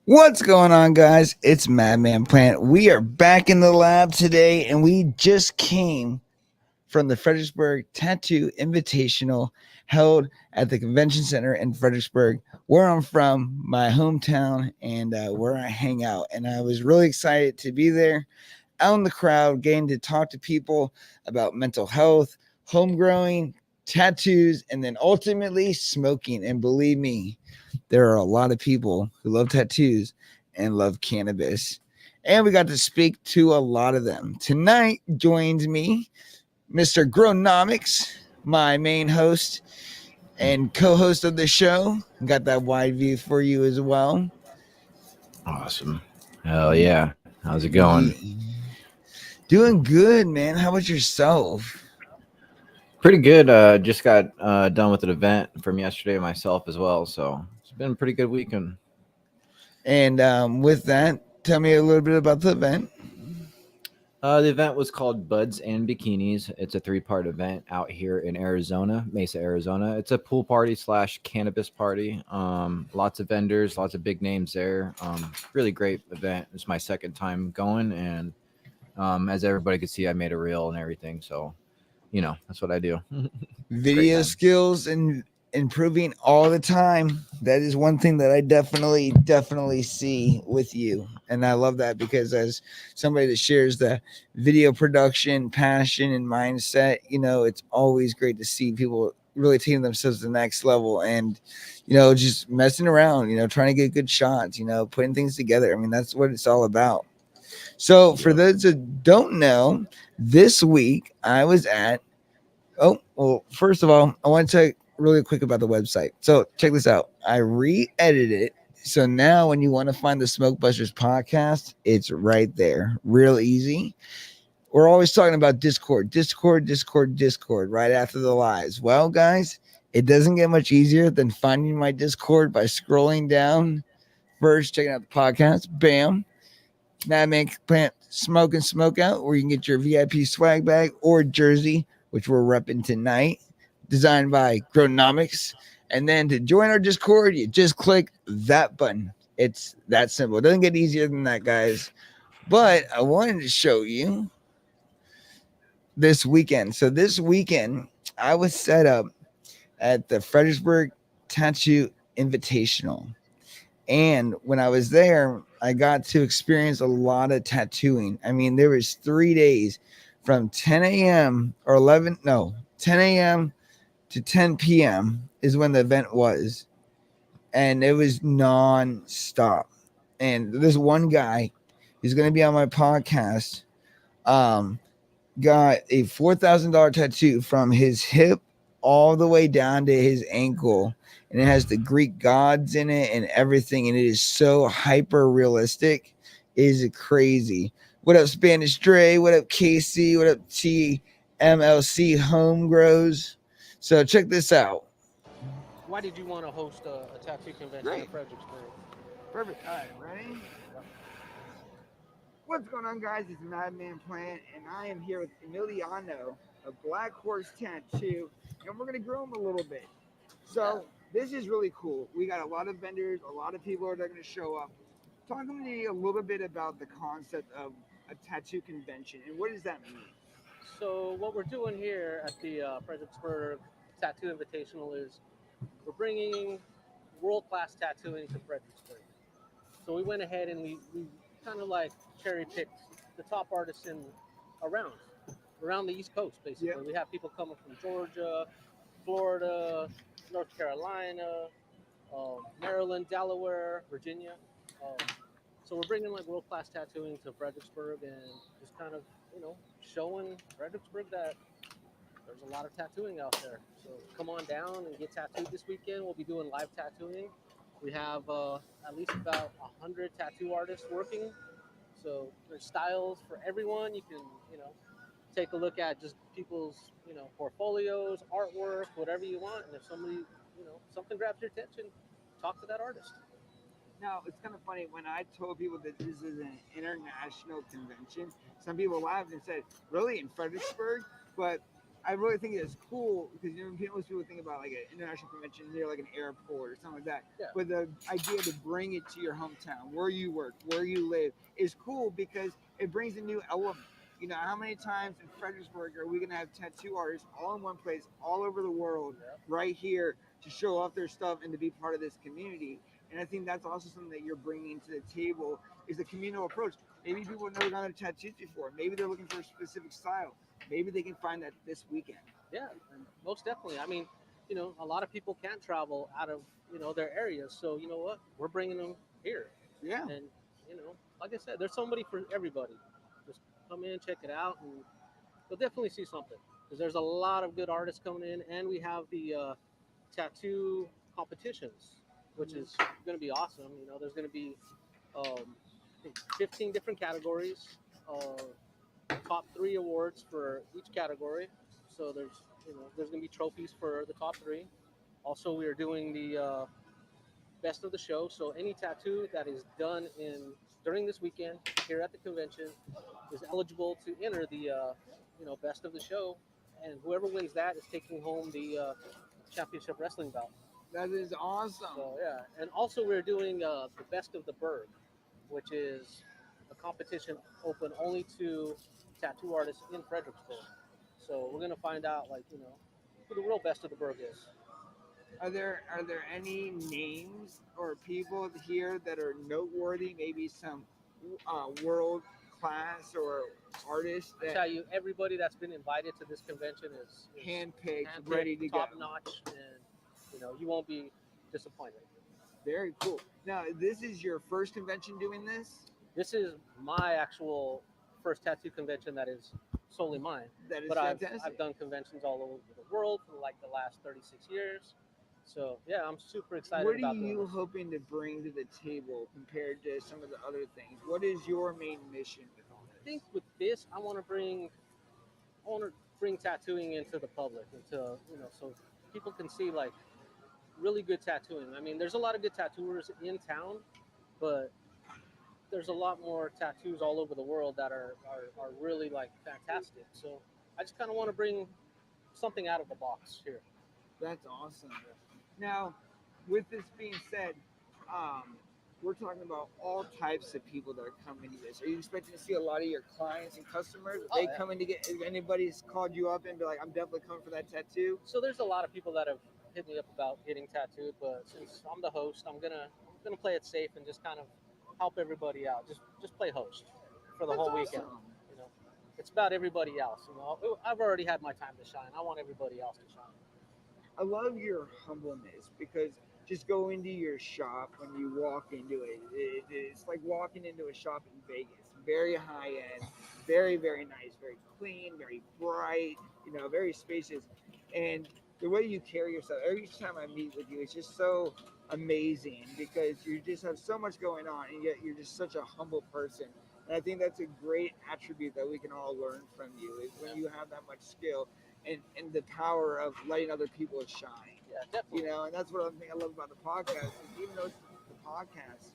What's going on, guys? It's Madman Plant. We are back in the lab today, and we just came from the Fredericksburg Tattoo Invitational held at the Convention Center in Fredericksburg, where I'm from, my hometown, and where I hang out. And I was really excited to be there, out in the crowd, getting to talk to people about mental health, home growing, tattoos, and then ultimately smoking. And believe me, there are a lot of people who love tattoos and love cannabis. And we got to speak to a lot of them. Tonight joins me Mr. Gronomics, my main host and co-host of the show. Got that wide view for you as well. Awesome. Hell yeah. How's it going? Yeah. Doing good, man. How about yourself? Pretty good. Just got done with an event from yesterday myself as well. So it's been a pretty good weekend. And with that, tell me a little bit about the event. The event was called Buds and Bikinis. It's a 3-part event out here in Arizona, Mesa, Arizona. It's a pool party slash cannabis party. Lots of vendors, lots of big names there. Really great event. It's my second time going, and as everybody could see, I made a reel and everything. So that's what I do. Great Video time. skills and improving all the time. That is one thing that I definitely see with you. And I love that because as somebody that shares the video production passion and mindset, it's always great to see people really taking themselves to the next level and just messing around, trying to get good shots, putting things together. I mean, that's what it's all about. So for Yep. those that don't know, this week I was at Oh, well, first of all, I want to talk really quick about the website. So check this out. I re-edited it. So now when you want to find the Smoke Busters podcast, it's right there. Real easy. We're always talking about Discord, right after the lives. Well, guys, it doesn't get much easier than finding my Discord by scrolling down first, checking out the podcast. Bam. Madman Plant Smoke and Smoke Out, where you can get your VIP swag bag or jersey, which we're repping tonight, designed by Gronomics. And then to join our Discord, you just click that button. It's that simple. It doesn't get easier than that, guys. But I wanted to show you this weekend. So this weekend, I was set up at the Fredericksburg Tattoo Invitational. And when I was there, I got to experience a lot of tattooing. I mean, there was 3 days from 10 a.m. or 11, no, 10 a.m. to 10 p.m. is when the event was. And it was non-stop. And this one guy who's going to be on my podcast um, got a $4,000 tattoo from his hip all the way down to his ankle, and it has the Greek gods in it and everything, and it is so hyper realistic. It is crazy. What up, Spanish Dre? What up, KC? What up, TMLC Home Grows? So check this out. Why did you want to host a tattoo convention in Great. Fredericksburg? Perfect. All right, ready? Yep. What's going on, guys? It's Madman Plant, and I am here with Emiliano, a Black Horse Tattoo, and we're going to grow him a little bit. So this is really cool. We got a lot of vendors, a lot of people that are going to show up. Talk to me a little bit about the concept of a tattoo convention, and what does that mean? So what we're doing here at the Fredericksburg Tattoo Invitational is we're bringing world-class tattooing to Fredericksburg. So we went ahead and we kind of like cherry picked the top artists in around around the East Coast. Basically, Yep. we have people coming from Georgia, Florida, North Carolina, Maryland, Delaware, Virginia. Um, so we're bringing like world class tattooing to Fredericksburg and just kind of showing Fredericksburg that there's a lot of tattooing out there. So come on down and get tattooed this weekend. We'll be doing live tattooing. We have at least about 100 tattoo artists working. So there's styles for everyone. You can take a look at just people's portfolios, artwork, whatever you want. And if somebody something grabs your attention, talk to that artist. Now, it's kind of funny when I told people that this is an international convention, some people laughed and said, really, in Fredericksburg? But I really think it's cool because most people think about like an international convention near like an airport or something like that. Yeah. But the idea to bring it to your hometown, where you work, where you live, is cool because it brings a new element. You know, how many times in Fredericksburg are we gonna have tattoo artists all in one place, all over the world, Yeah. right here to show off their stuff and to be part of this community? And I think that's also something that you're bringing to the table is the communal approach. Maybe people have never gotten tattoos before. Maybe they're looking for a specific style. Maybe they can find that this weekend. Yeah, and most definitely. I mean, a lot of people can't travel out of their areas, so you know what? We're bringing them here, Yeah. and like I said, there's somebody for everybody. Just come in, check it out, and you'll definitely see something because there's a lot of good artists coming in, and we have the tattoo competitions, which is going to be awesome. There's going to be I think 15 different categories. Top three awards for each category. So there's going to be trophies for the top three. Also, we are doing the best of the show. So any tattoo that is done in during this weekend here at the convention is eligible to enter the best of the show, and whoever wins that is taking home the championship wrestling belt. That is awesome. So yeah, and also we're doing the best of the Berg, which is a competition open only to tattoo artists in Fredericksburg. So we're gonna find out, like, who the real best of the Berg is. Are there any names or people here that are noteworthy? Maybe some world class or artists I that tell you, everybody that's been invited to this convention is handpicked, handpicked, ready to go. top notch, and you won't be disappointed. Very cool. Now, this is your first convention doing this? This is my actual first tattoo convention that is solely mine. That is But fantastic. I've done conventions all over the world for like the last 36 years. So yeah, I'm super excited What are about doing you this. hoping to bring to the table compared to some of the other things? What is your main mission with all I this? think with this, I want to bring tattooing into the public, into so people can see like really good tattooing. I mean, there's a lot of good tattooers in town, but there's a lot more tattoos all over the world that are really like fantastic. So I just kind of want to bring something out of the box here. That's awesome. Now, with this being said, um, we're talking about all types of people that are coming to this. Are you expecting to see a lot of your clients and customers? Are Oh, they yeah. coming to get? If anybody's called you up and be like, "I'm definitely coming for that tattoo." So there's a lot of people that have hit me up about getting tattooed, but since I'm the host, I'm gonna play it safe and just kind of help everybody out. Just play host for the That's whole weekend. awesome. You know, it's about everybody else. I've already had my time to shine. I want everybody else to shine. I love your humbleness because just go into your shop when you walk into it's like walking into a shop in Vegas. Very high end, very, very nice, very clean, very bright, very spacious. And the way you carry yourself, every time I meet with you, it's just so amazing because you just have so much going on and yet you're just such a humble person. And I think that's a great attribute that we can all learn from you is when you have that much skill and the power of letting other people shine. Yeah, definitely. And that's what I think I love about the podcast. Is even though it's the podcast,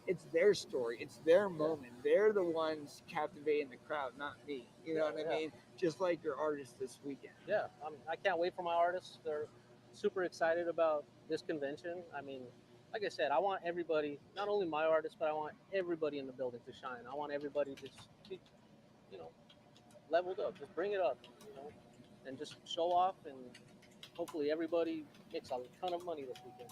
it's their story, it's their moment. They're the ones captivating the crowd, not me. You know what I Yeah. mean? Just like your artist this weekend. Yeah, I can't wait for my artists. They're super excited about this convention. I mean, like I said, I want everybody, not only my artists, but I want everybody in the building to shine. I want everybody to just be, you know, leveled up. Just bring it up, and just show off. And hopefully everybody makes a ton of money this weekend.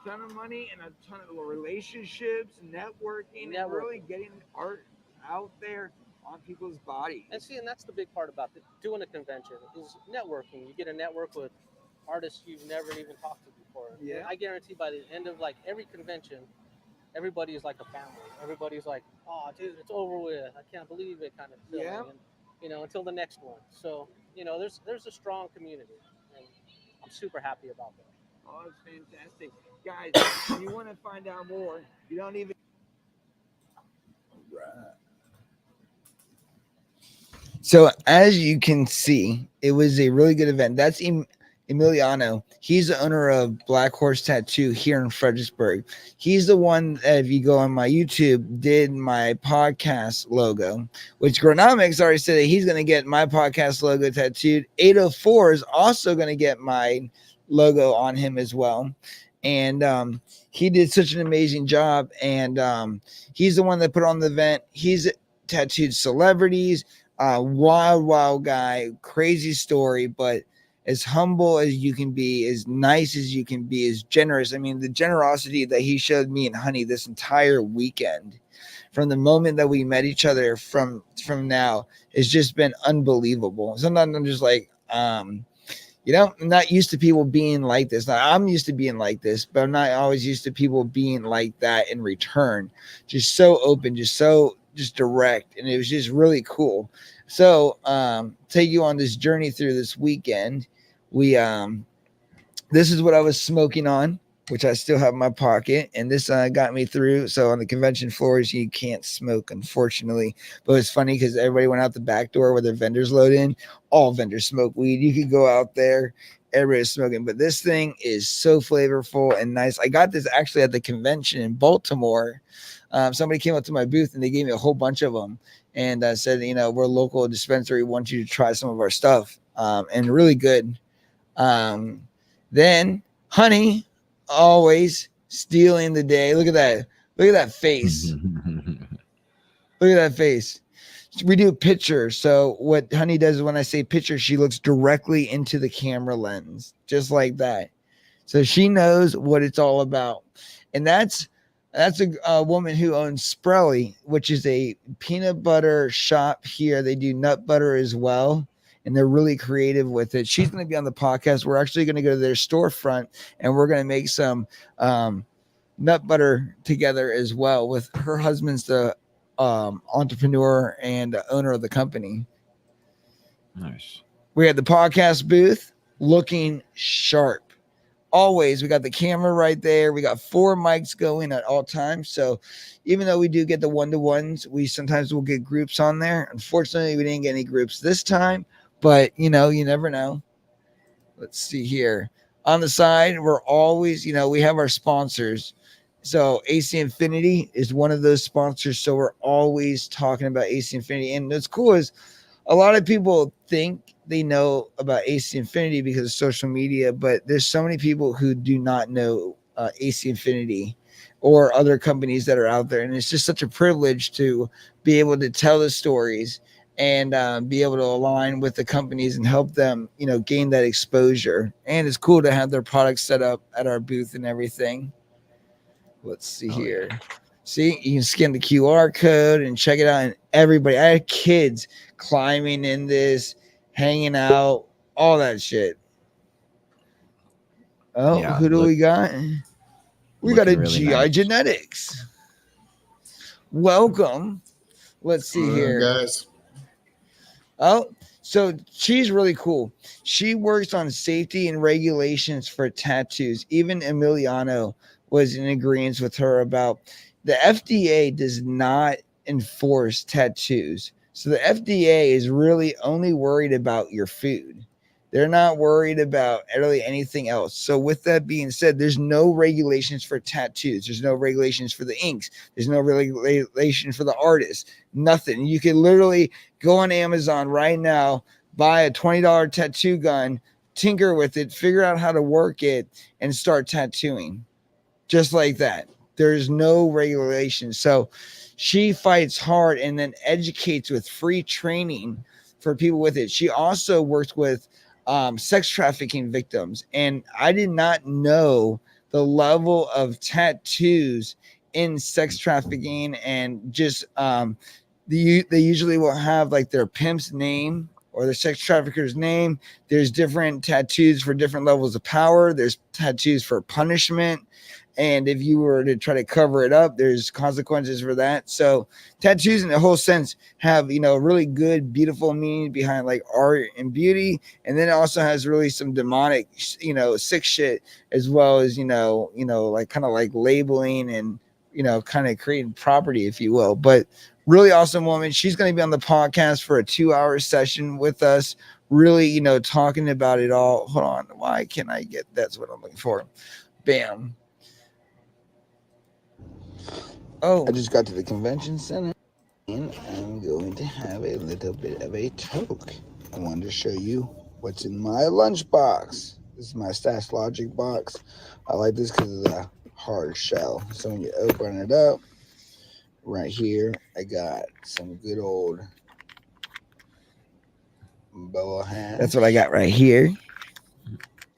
Ton of money and a ton of relationships, networking, and really Networking. getting art out there on people's bodies. And see, and that's the big part about doing a convention is networking. You get to network with artists you've never even talked to before. Yeah. And I guarantee by the end of like every convention, everybody is like a family. Everybody's like, "Oh, dude, it's over with. I can't believe it," kind of feeling. Yeah. And until the next one. So there's a strong community, and I'm super happy about that. Oh, it's fantastic. Guys, if you want to find out more, you don't even. So as you can see, it was a really good event. Emiliano. He's the owner of Black Horse Tattoo here in Fredericksburg. He's the one that, if you go on my YouTube, did my podcast logo, which Gronomics already said that he's going to get my podcast logo tattooed. 804 is also going to get my logo on him as well. And he did such an amazing job. And he's the one that put on the event. He's tattooed celebrities, wild guy, crazy story, but as humble as you can be, as nice as you can be, as generous. I mean, the generosity that he showed me and Honey this entire weekend, from the moment that we met each other from now, has just been unbelievable. Sometimes I'm just like, I'm not used to people being like this. Now, I'm used to being like this, but I'm not always used to people being like that in return. Just so open, just direct, and it was just really cool. So take you on this journey through this weekend. We this is what I was smoking on, which I still have in my pocket, and this got me through. So on the convention floors you can't smoke, unfortunately, but it's funny because everybody went out the back door where their vendors load in. All vendors smoke weed. You could go out there, everybody's smoking, but this thing is so flavorful and nice. I got this actually at the convention in Baltimore. Somebody came up to my booth and they gave me a whole bunch of them and said, we're a local dispensary, want you to try some of our stuff, and really good. Then Honey, always stealing the day. Look at that face. Look at that face. We do picture. So what Honey does is when I say picture, she looks directly into the camera lens, just like that. So she knows what it's all about. And that's a woman who owns Sprelly, which is a peanut butter shop here. They do nut butter as well, and they're really creative with it. She's going to be on the podcast. We're actually going to go to their storefront, and we're going to make some nut butter together as well with her husband's the entrepreneur and owner of the company. Nice. We had the podcast booth looking sharp. Always, we got the camera right there. We got 4 mics going at all times. So even though we do get the one-to-ones, we sometimes will get groups on there. Unfortunately, we didn't get any groups this time, but you never know. Let's see here. On the side, we're always, we have our sponsors. So AC Infinity is one of those sponsors. So we're always talking about AC Infinity. And what's cool is a lot of people think they know about AC Infinity because of social media, but there's so many people who do not know AC Infinity or other companies that are out there. And it's just such a privilege to be able to tell the stories and be able to align with the companies and help them, gain that exposure. And it's cool to have their products set up at our booth and everything. Let's see here. Yeah. See, you can scan the QR code and check it out. And everybody, I had kids climbing in this, hanging out, all that shit. Oh, yeah, who do we got? We got a really GI nice. Genetics. Welcome. Let's see here. Guys. Oh, so she's really cool. She works on safety and regulations for tattoos. Even Emiliano was in agreement with her about the FDA does not enforce tattoos. So the FDA is really only worried about your food. They're not worried about really anything else. So with that being said, there's no regulations for tattoos. There's no regulations for the inks. There's no regulation for the artists. Nothing. You can literally go on Amazon right now, buy a $20 tattoo gun, tinker with it, figure out how to work it, and start tattooing. Just like that. There's no regulation. So she fights hard and then educates with free training for people with it. She also works with sex trafficking victims. And I did not know the level of tattoos in sex trafficking, and just they usually will have like their pimp's name or the sex trafficker's name. There's different tattoos for different levels of power. There's tattoos for punishment. And if you were to try to cover it up, there's consequences for that. So tattoos in the whole sense have, really good, beautiful meaning behind like art and beauty. And then it also has really some demonic, sick shit, as well as, like kind of like labeling and, kind of creating property, if you will. But really awesome woman. She's going to be on the podcast for a 2-hour session with us. really, talking about it all. Hold on. Why can't I get that's what I'm looking for? Bam. Oh, I just got to the convention center and I'm going to have a little bit of a toke. I wanted to show you what's in my lunchbox. This is my Stash Logic box. I like this because of the hard shell. So when you open it up, right here, I got some good old boa hash. That's what I got right here.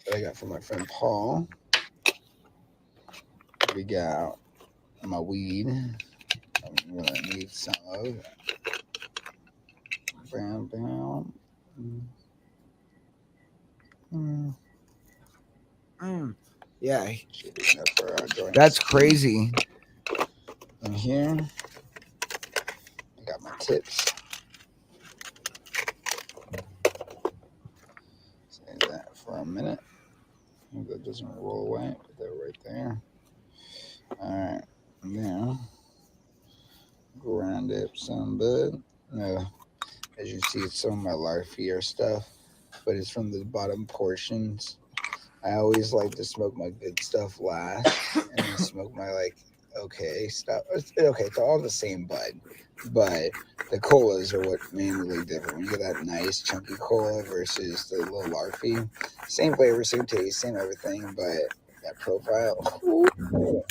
That I got from my friend Paul. We got my weed. I'm gonna need some of it. Bam, bam. Yeah. Should be enough for our joints. That's crazy. And here, I got my tips. Save that for a minute. Hope that doesn't roll away. Put that right there. Alright. Now, grind up some bud. Now, as you see, it's some of my larfier stuff, but it's from the bottom portions. I always like to smoke my good stuff last and then smoke my okay stuff. Okay, it's all the same bud, but the colas are what mainly different. When you get that nice chunky cola versus the little larfy, same flavor, same taste, same everything, but that profile. Ooh.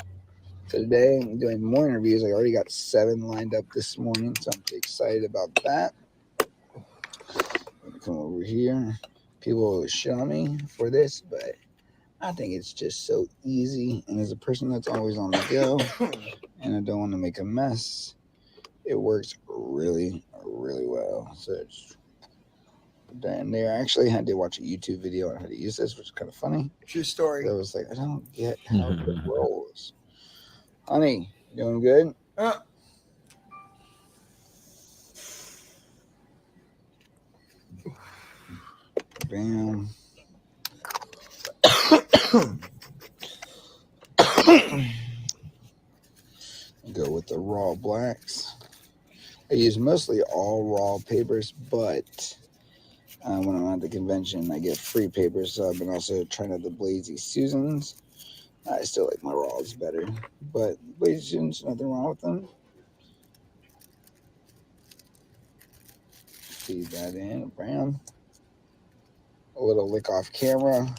So today I'm doing more interviews. I already got 7 lined up this morning, so I'm pretty excited about that. I'm gonna come over here. People will shit on me for this, but I think it's just so easy. And as a person that's always on the go and I don't want to make a mess, it works really, really well. So it's down there. I actually had to watch a YouTube video on how to use this, which is kind of funny. True story. I was like, I don't get how it rolls. Honey, doing good? Bam. Go with the raw blacks. I use mostly all raw papers, but when I'm at the convention, I get free papers. So I've been also trying out the Blazy Susans. I still like my raws better, but Blazy Susans, nothing wrong with them. Feed that in, bam. A little lick off camera.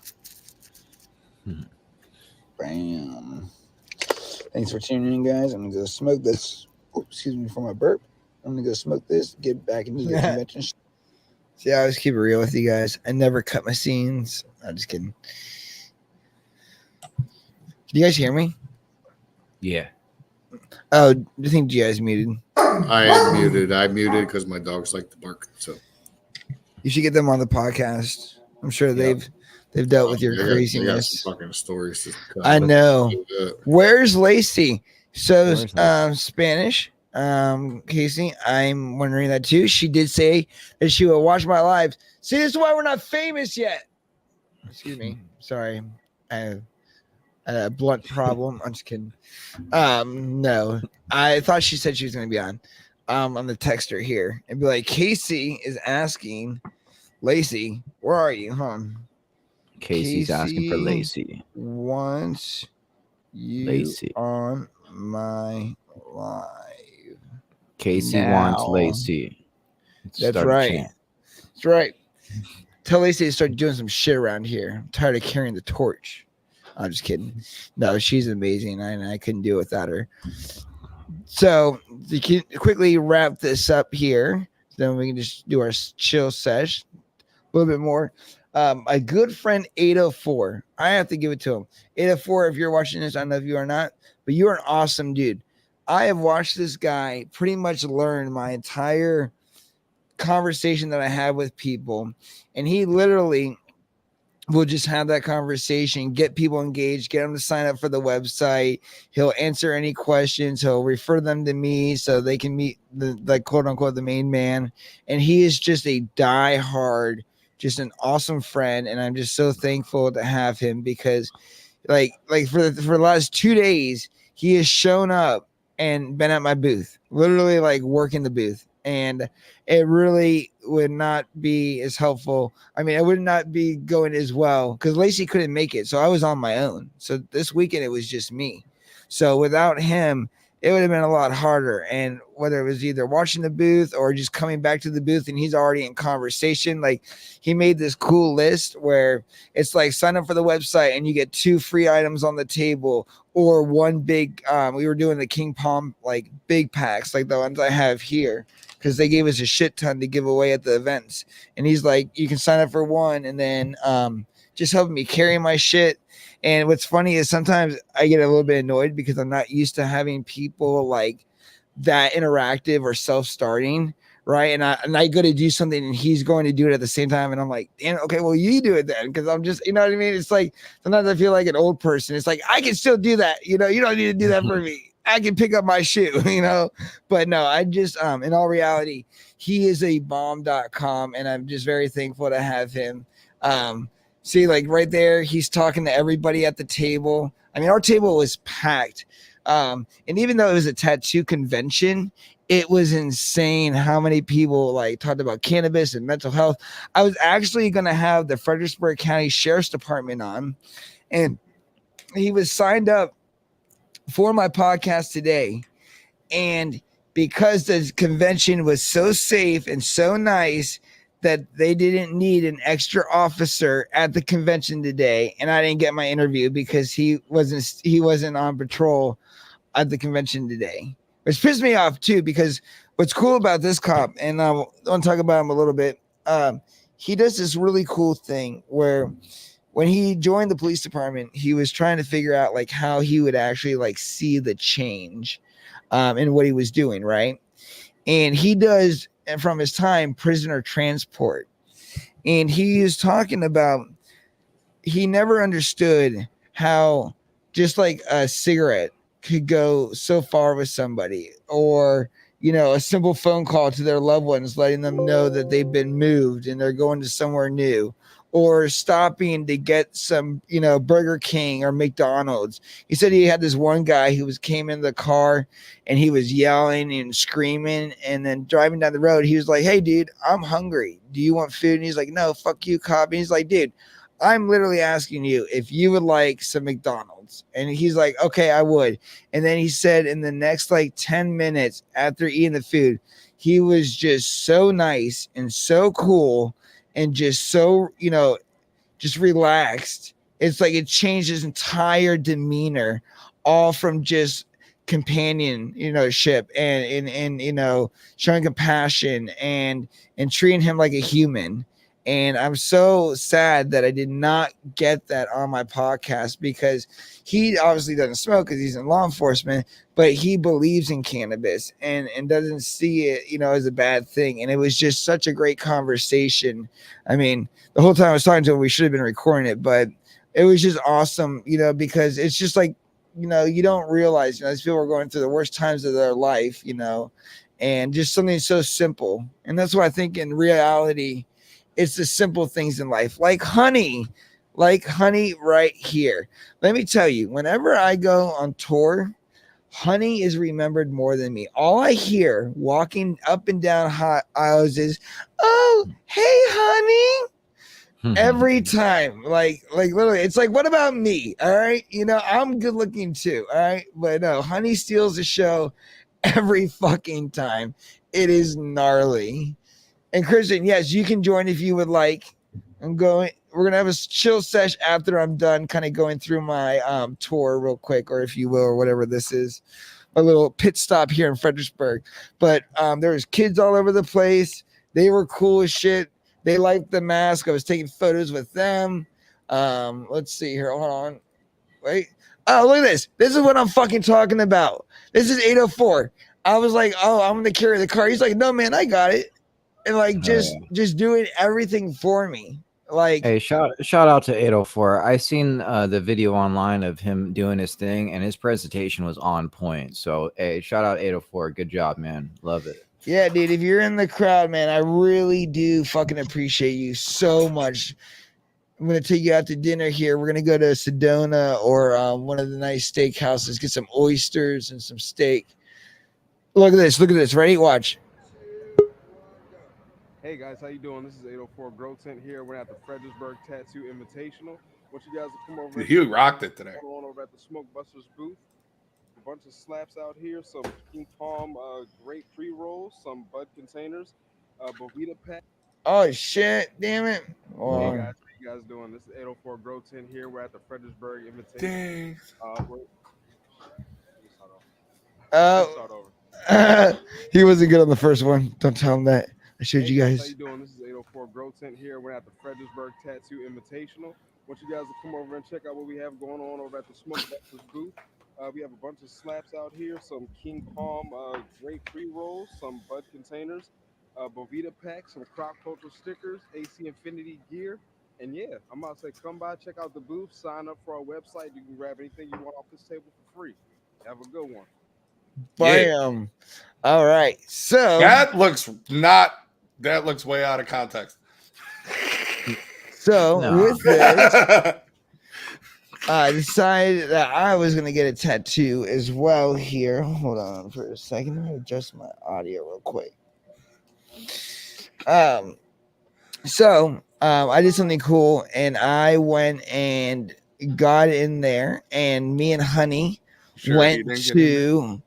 Bam. Thanks for tuning in, guys. I'm going to go smoke this. Oh, excuse me for my burp. I'm going to go smoke this, get back into the convention. See, I always keep it real with you guys. I never cut my scenes. I'm just kidding. Can you guys hear me? Yeah. Oh, do you think G.I.'s muted? I am muted. I muted because my dogs like to bark. So you should get them on the podcast. I'm sure they've dealt with your craziness. They got some fucking stories to tell. I know. Where's Lacey? So Spanish. Casey, I'm wondering that too. She did say that she will watch my lives. See, this is why we're not famous yet. Excuse me. Sorry. I have a blunt problem. I'm just kidding. No. I thought she said she was going to be on the texter here and be like, Casey is asking Lacey, where are you? Casey's asking for Lacey. Wants you on my live. Casey wants Lacey. That's right. That's right. Tell Lacey to start doing some shit around here. I'm tired of carrying the torch. I'm just kidding. No, she's amazing, and I couldn't do it without her. So to quickly wrap this up here, then we can just do our chill sesh a little bit more. My good friend 804, I have to give it to him. 804, if you're watching this, I don't know if you are not, but you're an awesome dude. I have watched this guy pretty much learn my entire conversation that I have with people, and he literally will just have that conversation, get people engaged, get them to sign up for the website. He'll answer any questions. He'll refer them to me so they can meet the quote unquote the main man. And he is just a diehard, just an awesome friend. And I'm just so thankful to have him because like for the last 2 days, he has shown up and been at my booth, literally like working the booth. and it really would not be as helpful. I mean, it would not be going as well because Lacey couldn't make it, so I was on my own. So this weekend it was just me. So without him, it would have been a lot harder. And whether it was either watching the booth or just coming back to the booth and he's already in conversation, like he made this cool list where it's like sign up for the website and you get 2 free items on the table or one big, we were doing the King Palm, like big packs, like the ones I have here, because they gave us a shit ton to give away at the events. And he's like, you can sign up for one and then just helping me carry my shit. And what's funny is sometimes I get a little bit annoyed because I'm not used to having people like that interactive or self-starting, right? And I go to do something and he's going to do it at the same time. And I'm like, damn, okay, well, you do it then. Because I'm just, you know what I mean? It's like sometimes I feel like an old person. It's like, I can still do that. You know, you don't need to do that for me. I can pick up my shoe, you know? But no, I just, in all reality, he is a bomb.com. And I'm just very thankful to have him. See, like right there, he's talking to everybody at the table. I mean, our table was packed. And even though it was a tattoo convention, it was insane how many people like talked about cannabis and mental health. I was actually going to have the Fredericksburg County Sheriff's Department on, and he was signed up for my podcast today. And because the convention was so safe and so nice, that they didn't need an extra officer at the convention today, and I didn't get my interview because he wasn't on patrol at the convention today, which pissed me off too. Because what's cool about this cop, and I want to talk about him a little bit, he does this really cool thing where when he joined the police department, he was trying to figure out like how he would actually like see the change in what he was doing, right? And he does, and from his time, prisoner transport. And he is talking about, he never understood how just like a cigarette could go so far with somebody, or, you know, a simple phone call to their loved ones, letting them know that they've been moved and they're going to somewhere new, or stopping to get some, you know, Burger King or McDonald's. He said he had this one guy who came in the car and he was yelling and screaming, and then driving down the road, he was like, hey dude, I'm hungry. Do you want food? And he's like, no, fuck you, cop. And he's like, dude, I'm literally asking you if you would like some McDonald's. And he's like, okay, I would. And then he said in the next like 10 minutes after eating the food, he was just so nice and so cool and just so, you know, just relaxed. It's like it changed his entire demeanor, all from just companion, you know, ship and you know, showing compassion and treating him like a human. And I'm so sad that I did not get that on my podcast, because he obviously doesn't smoke because he's in law enforcement, but he believes in cannabis and doesn't see it, you know, as a bad thing. And it was just such a great conversation. I mean, the whole time I was talking to him, we should have been recording it, but it was just awesome, you know, because it's just like, you know, you don't realize, you know, these people are going through the worst times of their life, you know, and just something so simple. And that's why I think in reality, it's the simple things in life, like honey right here. Let me tell you, whenever I go on tour, honey is remembered more than me. All I hear walking up and down hot aisles is, oh, hey, honey. Every time, like literally, it's like, what about me? All right, you know, I'm good looking too. All right, but no, honey steals the show every fucking time. It is gnarly. And Christian, yes, you can join if you would like. We're gonna have a chill sesh after I'm done, kind of going through my tour real quick, or if you will, or whatever this is, a little pit stop here in Fredericksburg. But there was kids all over the place. They were cool as shit. They liked the mask. I was taking photos with them. Let's see here. Hold on. Wait. Oh, look at this. This is what I'm fucking talking about. This is 804. I was like, oh, I'm gonna carry the car. He's like, no, man, I got it. And like just doing everything for me. Like, hey, shout out to 804. I seen the video online of him doing his thing, and his presentation was on point. So hey, shout out 804. Good job, man. Love it. Yeah, dude, if you're in the crowd, man, I really do fucking appreciate you so much. I'm gonna take you out to dinner here. We're gonna go to Sedona or one of the nice steakhouses, get some oysters and some steak. Look at this. Ready? Watch. Hey guys, how you doing? This is 804 Grow Tent here. We're at the Fredericksburg Tattoo Invitational. Want you guys to come over and He rocked it today. on over at the Smoke Busters booth. A bunch of slaps out here, some King Palm grape pre-rolls, some bud containers, Bovita pack. Oh shit! Damn it! Hey Well, guys, how you guys doing? This is 804 Grow Tent here. We're at the Fredericksburg Invitational. Dang. Let me start over. uh, Let's start over. he wasn't good on the first one. Don't tell him that. I showed Hey you guys, how guys. you doing? This is 804 Grow Tent here. We're at the Fredericksburg Tattoo Invitational. Want you guys to come over and check out what we have going on over at the Smoke Busters booth. We have a bunch of slaps out here, some King Palm grape pre-rolls, some bud containers, Bovita packs, some crop culture stickers, AC Infinity gear. And yeah, I'm about to say, come by, check out the booth, sign up for our website. You can grab anything you want off this table for free. Have a good one. Bam! All right. So That looks not. That looks way out of context. So No. with this, I decided that I was gonna get a tattoo as well here. Hold on for a second. Let me adjust my audio real quick. I did something cool and I went and got in there and me and Honey Sure, he went didn't get in there? to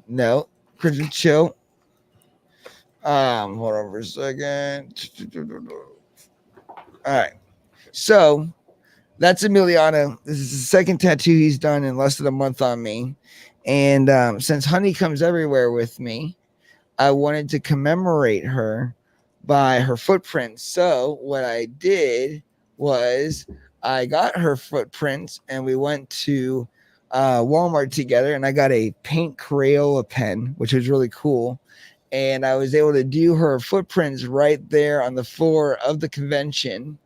no Christian chill. Hold on for a second. All right. So that's Emiliano. This is the second tattoo he's done in less than a month on me. And since Honey comes everywhere with me, I wanted to commemorate her by her footprints. So what I did was I got her footprints and we went to Walmart together and I got a paint Crayola pen, which was really cool. And I was able to do her footprints right there on the floor of the convention.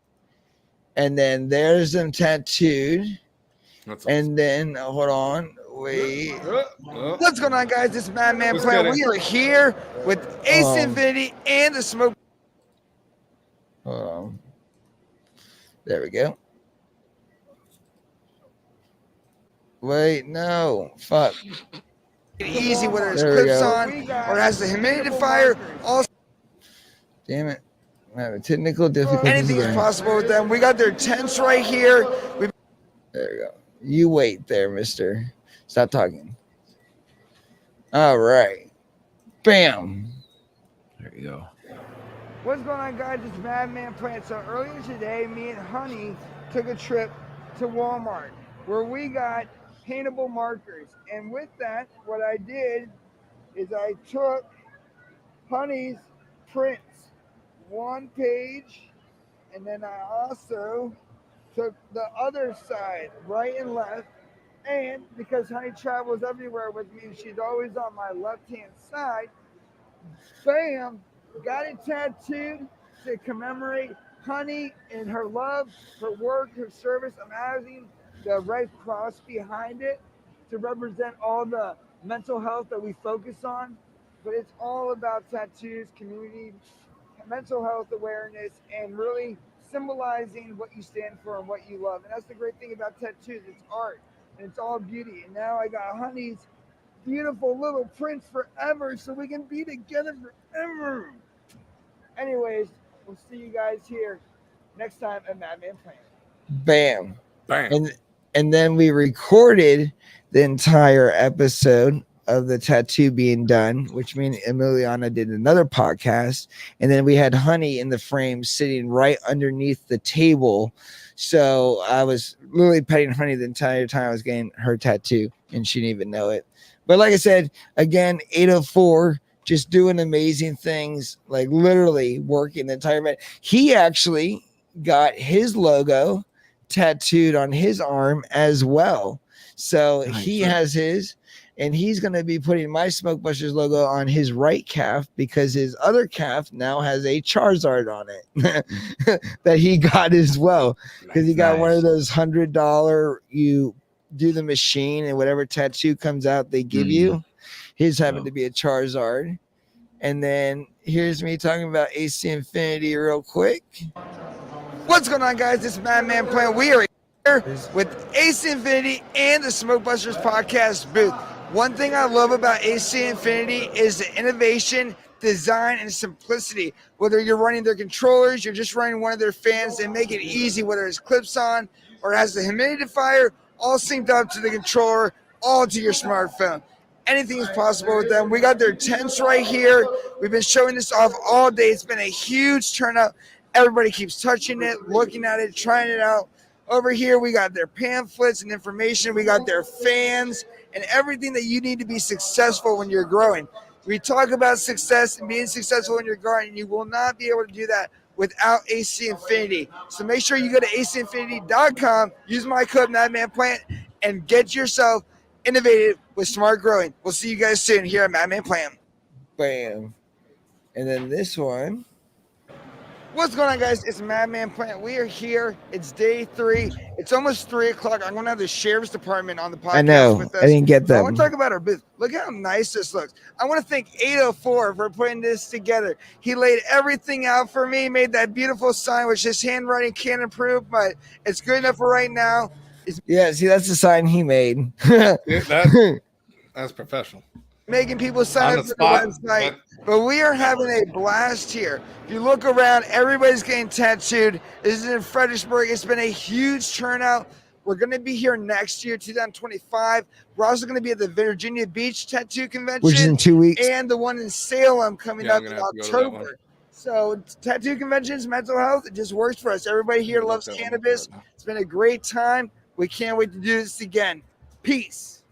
And then there's them tattooed. That's And then hold on, wait. awesome. What's going on, guys? This is Madman Who's Plan. kidding? We are here with Ace Infinity and the Smoke. Hold on. There we go. Wait, no. Fuck. Easy, whether it's clips on or has the humidifier. Also, damn it. I have a technical difficulty. Anything is possible with them. We got their tents right here. There we go. You wait there, mister. Stop talking. All right. Bam. There you go. What's going on, guys? It's Madman Plant. So earlier today, me and Honey took a trip to Walmart where we got paintable markers. And with that, what I did is I took Honey's prints, one page, and then I also took the other side, right and left. And because Honey travels everywhere with me, she's always on my left-hand side, bam, got it tattooed to commemorate Honey and her love, her work, her service. I'm adding the Red Cross behind it to represent all the mental health that we focus on. But it's all about tattoos, community, mental health awareness, and really symbolizing what you stand for and what you love. And that's the great thing about tattoos. It's art and it's all beauty. And now I got Honey's beautiful little prints forever so we can be together forever. Anyways, we'll see you guys here next time at Madman Plan. Bam. Bam. And then we recorded the entire episode of the tattoo being done, which means Emiliana did another podcast. And then we had Honey in the frame sitting right underneath the table. So I was literally petting Honey the entire time I was getting her tattoo, and she didn't even know it. But like I said, again, 804, just doing amazing things, like literally working the entire event. He actually got his logo tattooed on his arm as well. So Nice. he has his, and he's going to be putting my Smoke Busters logo on his right calf because his other calf now has a Charizard on it that he got as well. Because he got one of those $100, you do the machine and whatever tattoo comes out, they give you. His happened to be a Charizard. And then here's me talking about AC Infinity real quick. What's going on, guys? This is Madman Plan. We are here with AC Infinity and the Smoke Busters podcast booth. One thing I love about AC Infinity is the innovation design and simplicity. Whether you're running their controllers, you're just running one of their fans, they make it easy, whether it's clips on or has the humidifier, all synced up to the controller, all to your smartphone. Anything is possible with them. We got their tents right here. We've been showing this off all day. It's been a huge turnout. Everybody keeps touching it, looking at it, trying it out. Over here, we got their pamphlets and information. We got their fans and everything that you need to be successful when you're growing. We talk about success and being successful when you're growing. You will not be able to do that without AC Infinity. So make sure you go to acinfinity.com, use my code MadmanPlant, and get yourself innovative with smart growing. We'll see you guys soon here at Madman Plant. Bam. And then this one. What's going on, guys? It's Madman Plant. We are here. It's day 3. It's almost 3 o'clock. I'm going to have the sheriff's department on the podcast with us. I didn't get that. I want to talk about our booth. Look how nice this looks. I want to thank 804 for putting this together. He laid everything out for me, made that beautiful sign, which his handwriting can't improve, but it's good enough for right now. Yeah, see, that's the sign he made. That's professional. Making people sign up for the website. But we are having a blast here. If you look around, everybody's getting tattooed. This is in Fredericksburg. It's been a huge turnout. We're going to be here next year, 2025. We're also going to be at the Virginia Beach Tattoo Convention, which is in 2 weeks, and the one in Salem coming up in October. So tattoo conventions, mental health, it just works for us. Everybody here loves cannabis. It's been a great time. We can't wait to do this again. Peace.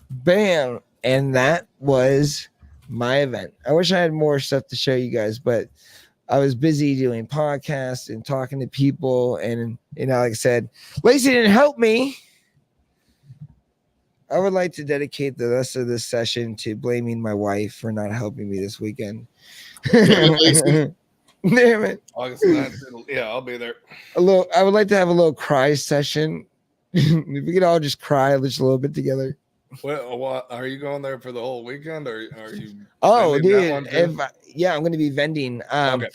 Bam. And that was my event. I wish I had more stuff to show you guys, but I was busy doing podcasts and talking to people. And, like I said, Lacey didn't help me. I would like to dedicate the rest of this session to blaming my wife for not helping me this weekend. Damn it. August 9th, yeah, I'll be there. I would like to have a little cry session. If we could all just cry just a little bit together. What are you going there for the whole weekend, or are you? Oh, dude! I'm going to be vending. Okay.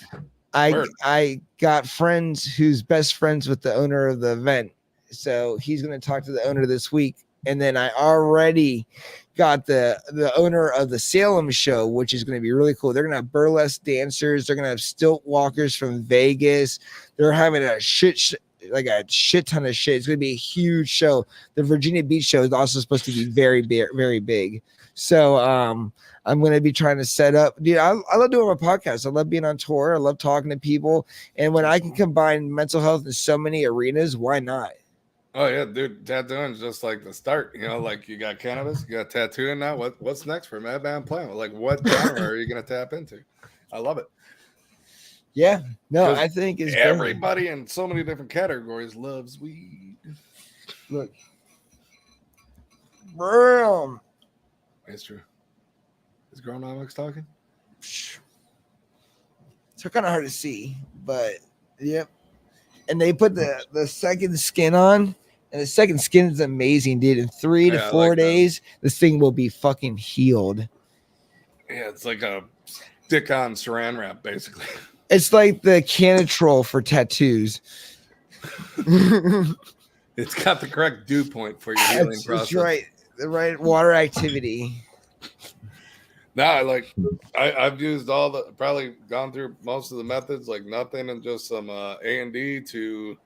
I got friends who's best friends with the owner of the event, so he's going to talk to the owner this week. And then I already got the owner of the Salem show, which is going to be really cool. They're going to have burlesque dancers. They're going to have stilt walkers from Vegas. They're having a shit ton of shit. It's going to be a huge show. The Virginia Beach show is also supposed to be very, very big. So I'm going to be trying to set up. Dude, I love doing my podcast. I love being on tour. I love talking to people. And when I can combine mental health in so many arenas, why not? Oh yeah, dude, tattooing is just like the start. Like you got cannabis, you got tattooing now. What's next for Madman Plant? Like what genre are you going to tap into? I love it. Yeah, no, I think it's everybody in so many different categories loves weed. Look, boom. It's true. Is Gronomics talking? It's kind of hard to see, but yep. And they put the second skin on, and the second skin is amazing, dude. In 3 to 4 days, this thing will be fucking healed. Yeah, it's like a stick-on saran wrap, basically. It's like the Canatrol for tattoos. It's got the correct dew point for your healing process. That's right. The right water activity. No, I've used probably gone through most of the methods, like nothing and just some A&D to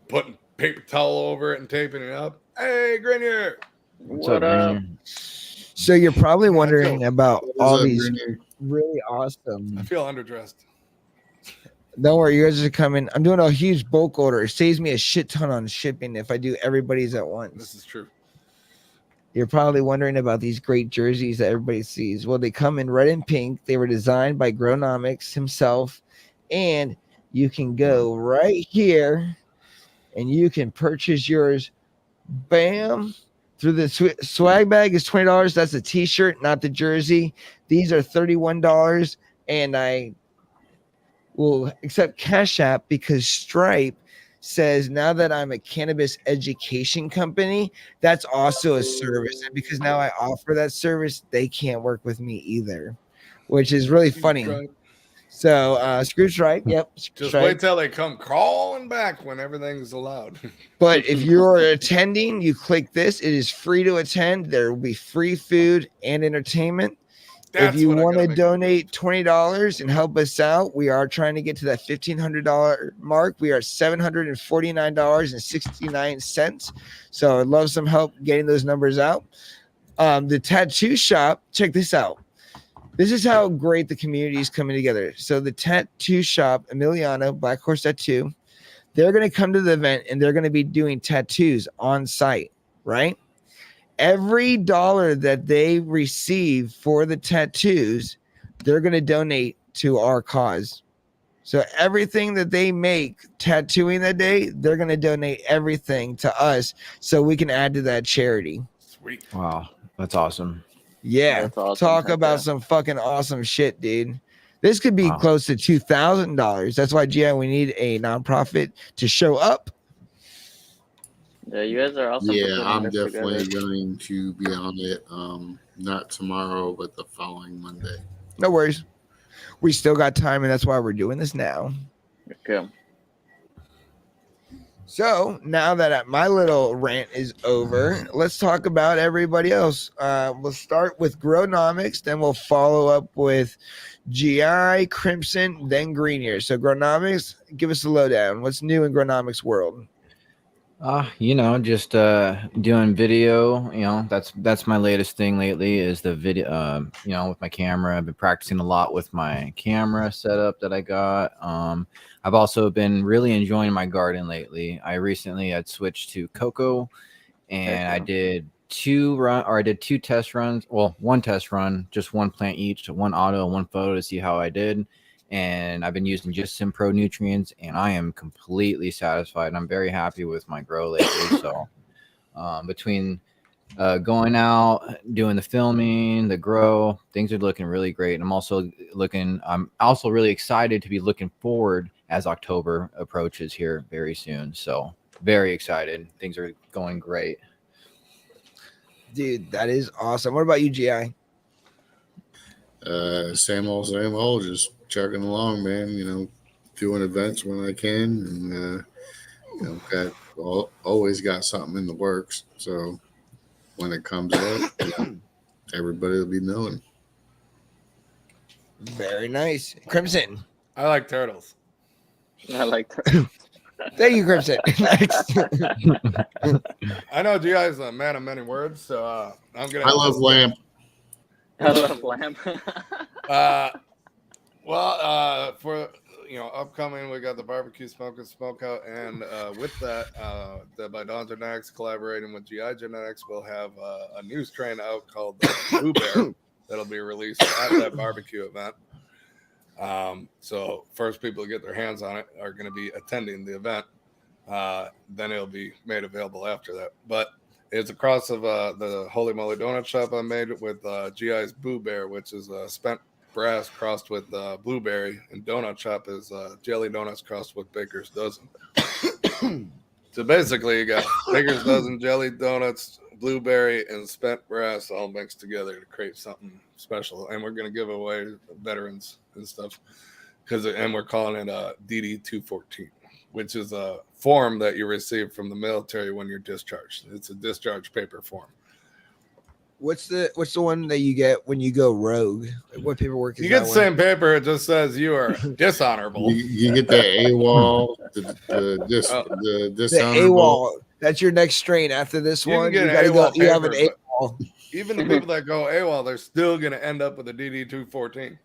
putting paper towel over it and taping it up. Hey, Grenier. What up? So you're probably wondering about all these really awesome. I feel underdressed. Don't worry, you guys are coming. I'm doing a huge bulk order. It saves me a shit ton on shipping if I do everybody's at once. This is true. You're probably wondering about these great jerseys that everybody sees. Well, they come in red and pink. They were designed by Gronomics himself. And you can go right here and you can purchase yours. Bam. Through the swag bag is $20. That's a t-shirt, not the jersey. These are $31. And I will accept Cash App because Stripe says now that I'm a cannabis education company, that's also a service. And because now I offer that service, they can't work with me either, which is really funny. Right. So screw Stripe. Yep. Just wait till they come crawling back when everything's allowed. But if you're attending, you click this. It is free to attend. There will be free food and entertainment. That's if you what I want gotta to make. donate $20 and help us out, we are trying to get to that $1,500 mark. We are $749.69. So I'd love some help getting those numbers out. The tattoo shop, check this out. This is how great the community is coming together. So the tattoo shop, Emiliano, Black Horse Tattoo, they're going to come to the event and they're going to be doing tattoos on site, right? Every dollar that they receive for the tattoos, they're going to donate to our cause. So everything that they make tattooing that day, they're going to donate everything to us so we can add to that charity. Sweet. Wow, that's awesome. Yeah. That's awesome. Talk Heck about yeah. some fucking awesome shit, dude. This could be Wow. close to $2,000. That's why, GI, we need a nonprofit to show up. Yeah, you guys are awesome for Yeah, putting I'm this definitely together. going to be on it. Not tomorrow, but the following Monday. No worries. We still got time, and that's why we're doing this now. Okay. So now that my little rant is over, let's talk about everybody else. We'll start with Grownomics, then we'll follow up with GI, Crimson, then Greenier. So Grownomics, give us a lowdown. What's new in Grownomics world? Just doing video. That's my latest thing lately is the video. With my camera, I've been practicing a lot with my camera setup that I got. I've also been really enjoying my garden lately. I recently had switched to cocoa, and I did two test runs. Well, one test run, just one plant each, one auto, one photo to see how I did. And I've been using just some pro nutrients, and I am completely satisfied. And I'm very happy with my grow lately. So between going out, doing the filming, the grow, things are looking really great. And I'm also really excited to be looking forward as October approaches here very soon. So very excited. Things are going great. Dude, that is awesome. What about you, GI? Same old, just chugging along, man. Doing events when I can, and always got something in the works. So when it comes out, everybody will be knowing. Very nice. Crimson. I like turtles. I like that. Thank you, Crimson. Next. I know GI is a man of many words, so I'm gonna. I love lamp. I love lamp. For upcoming, we got the barbecue smoke and smokeout, and with that, the by Dawn Genetics collaborating with GI Genetics, we'll have a new strain out called the Blue Bear that'll be released at that barbecue event. So first people to get their hands on it are going to be attending the event. Then it'll be made available after that. But it's a cross of the Holy Moly Donut Shop I made with GI's Boo Bear, which is spent brass crossed with blueberry, and Donut Shop is jelly donuts crossed with Baker's Dozen. So basically, you got Baker's Dozen, jelly donuts, blueberry, and spent brass all mixed together to create something special. And we're going to give away veterans and stuff and we're calling it DD-214, which is a form that you receive from the military when you're discharged. It's a discharge paper form. What's the one that you get when you go rogue? What paperwork is you get that the one? same paper. It just says you are dishonorable. You get the AWOL, the dishonorable. AWOL. That's your next strain after this You one. can You get gotta an go. AWOL You have an paper, AWOL. Even the people that go AWOL, they're still going to end up with a DD-214.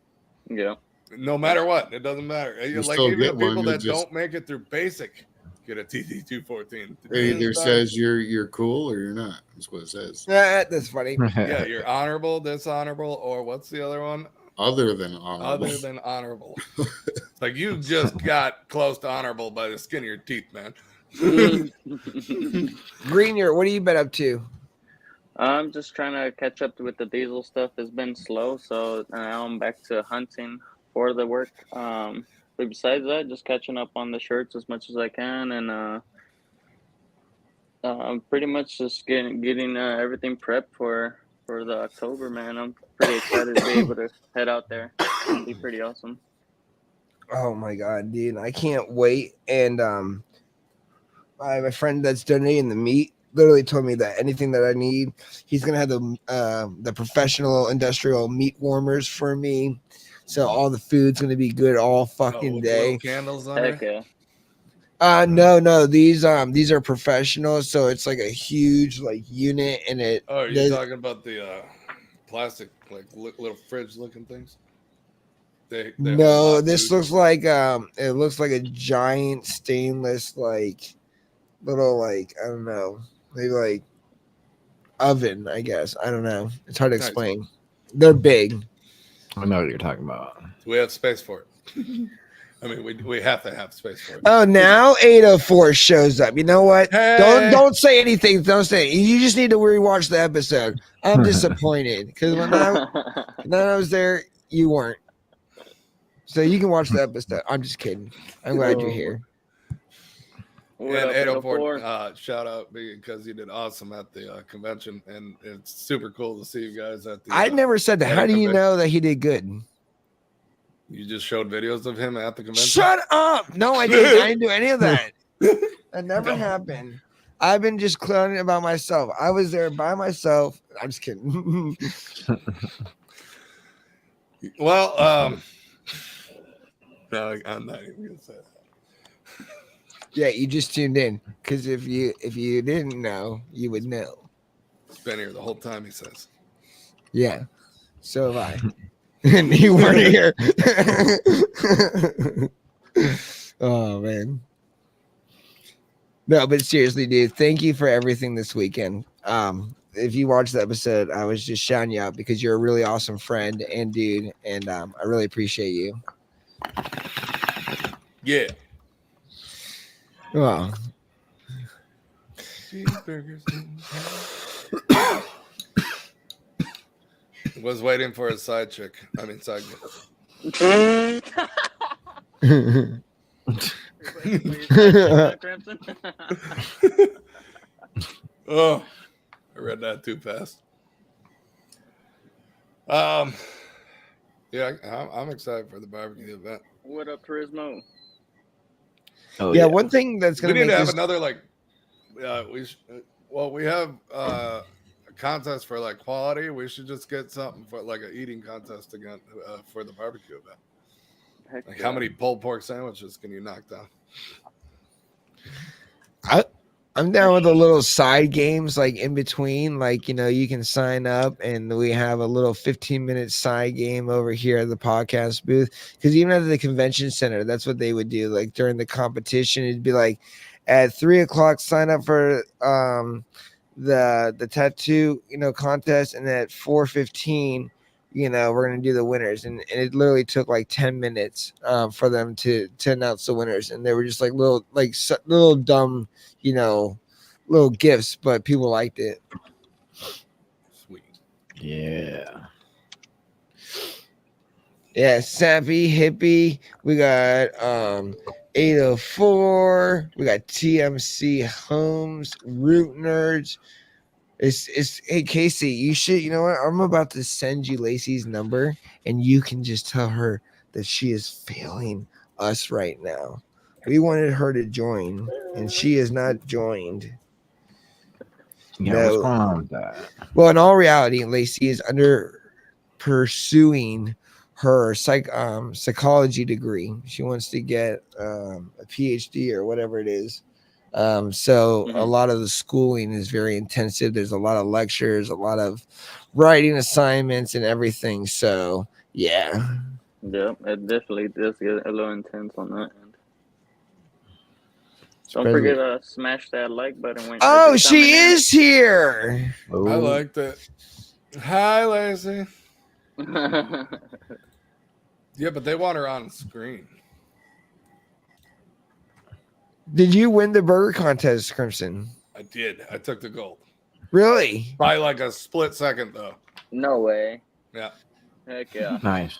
Yeah. No matter what. It doesn't matter. You Like still even the get one, people you that just- don't make it through basic get a DD-214. It either says you're cool or you're not. That's what it says. That's funny. Yeah, you're honorable, dishonorable, or what's the other one? Other than honorable. Other than honorable. Like you just got close to honorable by the skin of your teeth, man. Greenier, what have you been up to? I'm just trying to catch up with the diesel stuff. It's been slow, so now I'm back to hunting for the work. But besides that, just catching up on the shirts as much as I can, and I'm pretty much just getting everything prepped for the October, man. I'm pretty excited to be able to head out there. It'll be pretty awesome. Oh my god, dude, I can't wait. And I have a friend that's donating the meat. literally told me that anything that I need, he's gonna have the professional industrial meat warmers for me. So all the food's gonna be good all fucking with little day. candles on Heck it. yeah. No, these are professionals, so it's like a huge like unit, and it Oh, are you does. talking about the plastic, like little fridge looking things? They hold No, hot this food. looks like it looks like a giant stainless like little like I don't know, maybe like oven, I guess. I don't know. It's hard to Nice. explain. They're big. I know what you're talking about. We have space for it. I mean, we have to have space for it. Oh, now 804 shows up. You know what? Hey. Don't say anything. Don't say it. You just need to rewatch the episode. I'm disappointed because when I was there, you weren't. So you can watch the episode. I'm just kidding. I'm glad you're here. What And up, 804, shout out because you did awesome at the convention, and it's super cool to see you guys at the. I never said that. How do you convention. know that he did good? You just showed videos of him at the convention. Shut up! No, I didn't. I didn't do any of that. That never happened. I've been just clowning about myself. I was there by myself. I'm just kidding. Well, no, I'm not even gonna say that. Yeah, you just tuned in because if you didn't know, you would know. He's been here the whole time. He says. Yeah, so have I. And you weren't here. Oh man. No, but seriously, dude, thank you for everything this weekend. If you watched the episode, I was just shouting you out because you're a really awesome friend and dude, and I really appreciate you. Yeah. Well, Cheeseburgers. Was waiting for a side chick. I mean, side girl. Oh, I read that too fast. Yeah, I'm excited for the barbecue event. What up, Turismo? Oh, yeah, one thing that's We gonna need make to have this another like. We have a contest for like quality. We should just get something for like an eating contest again for the barbecue event. Heck Like, yeah. how many pulled pork sandwiches can you knock down? I'm down with a little side games like in between, like you can sign up and we have a little 15-minute side game over here at the podcast booth. Because even at the convention center, that's what they would do. Like during the competition, it'd be like at 3:00 sign up for the tattoo contest, and at 4:15 we're gonna do the winners, and it literally took like 10 minutes for them to announce the winners, and they were just like little dumb little gifts, but people liked it. Sweet. Yeah. Yeah, Sappy Hippie, we got 804, we got TMC Homes, Root Nerds. It's hey Casey, you know what? I'm about to send you Lacey's number, and you can just tell her that she is failing us right now. We wanted her to join, and she is not joined. Yeah, No. what's going on with that? Well, in all reality, Lacey is pursuing her psychology degree. She wants to get a PhD or whatever it is. So a lot of the schooling is very intensive. There's a lot of lectures, a lot of writing assignments and everything. So yeah. Yeah, it definitely does get a little intense on that end. Don't Especially- forget to smash that like button. When Oh, it's she coming in. is here. I liked it. Hi, Lacey. Yeah, but they want her on screen. Did you win the burger contest, Crimson? I did. I took the gold. Really? By like a split second, though. No way. Yeah. Heck yeah. Nice.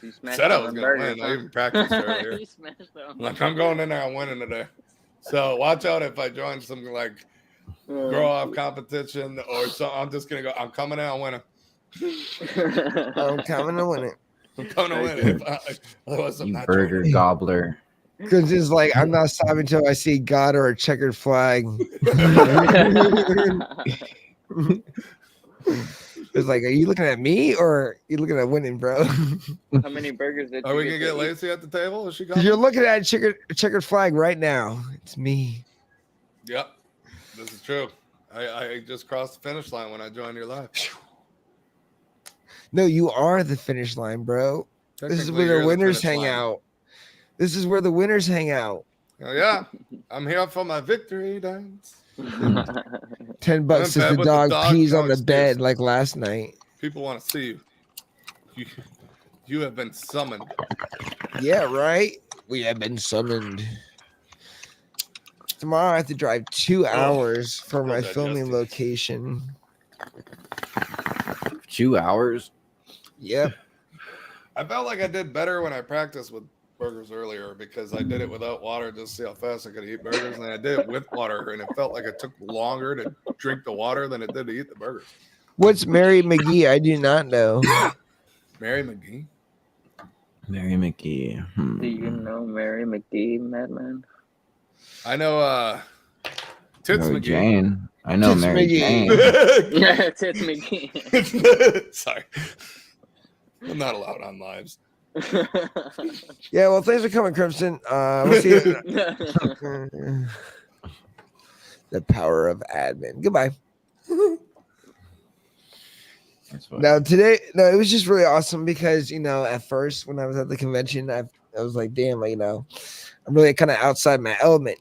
You smashed Said I on was the going to burgers, win. I even practiced earlier. You smashed them. Like, I'm going in there. I'm winning today. So watch out if I join some like grow up competition or something. I'm just going to go. I'm coming in. I'm winning. I'm coming to win it. I'm coming to win it. Otherwise, I'm You not burger joining. gobbler. Because it's like I'm not stopping until I see God or a checkered flag. It's like, are you looking at me or are you looking at winning, bro? How many burgers did Are you we gonna get get to eat? Lacey at the table? Is she You're coming? looking at a checkered flag right now. It's me. Yep, this is true. I just crossed the finish line when I joined your life. No, you are the finish line, bro. This is Technically, where the you're the winners finish hang line. out. This is where the winners hang out. Oh, yeah, I'm here for my victory dance. $10 I'm in says bed the with the dog dog, pees no on the excuse. bed like last night. People want to see you. You have been summoned. Yeah, right? We have been summoned. Tomorrow I have to drive 2 hours for still my filming digesting. location. 2 hours. Yep. I felt like I did better when I practiced with burgers earlier because I did it without water just to see how fast I could eat burgers, and then I did it with water, and it felt like it took longer to drink the water than it did to eat the burgers. What's Mary McGee? I do not know. Mary McGee. Mary McGee. Do you know Mary McGee, Madman? I know Tits Mary McGee. Jane. I know Tits Mary McGee. Jane. Yeah, it's McGee. Sorry. I'm not allowed on lives. Yeah, well, thanks for coming, Crimson. We'll see you. The power of admin. Goodbye. That's what. Now today, no, it was just really awesome because at first when I was at the convention, I was like, damn, I'm really kind of outside my element,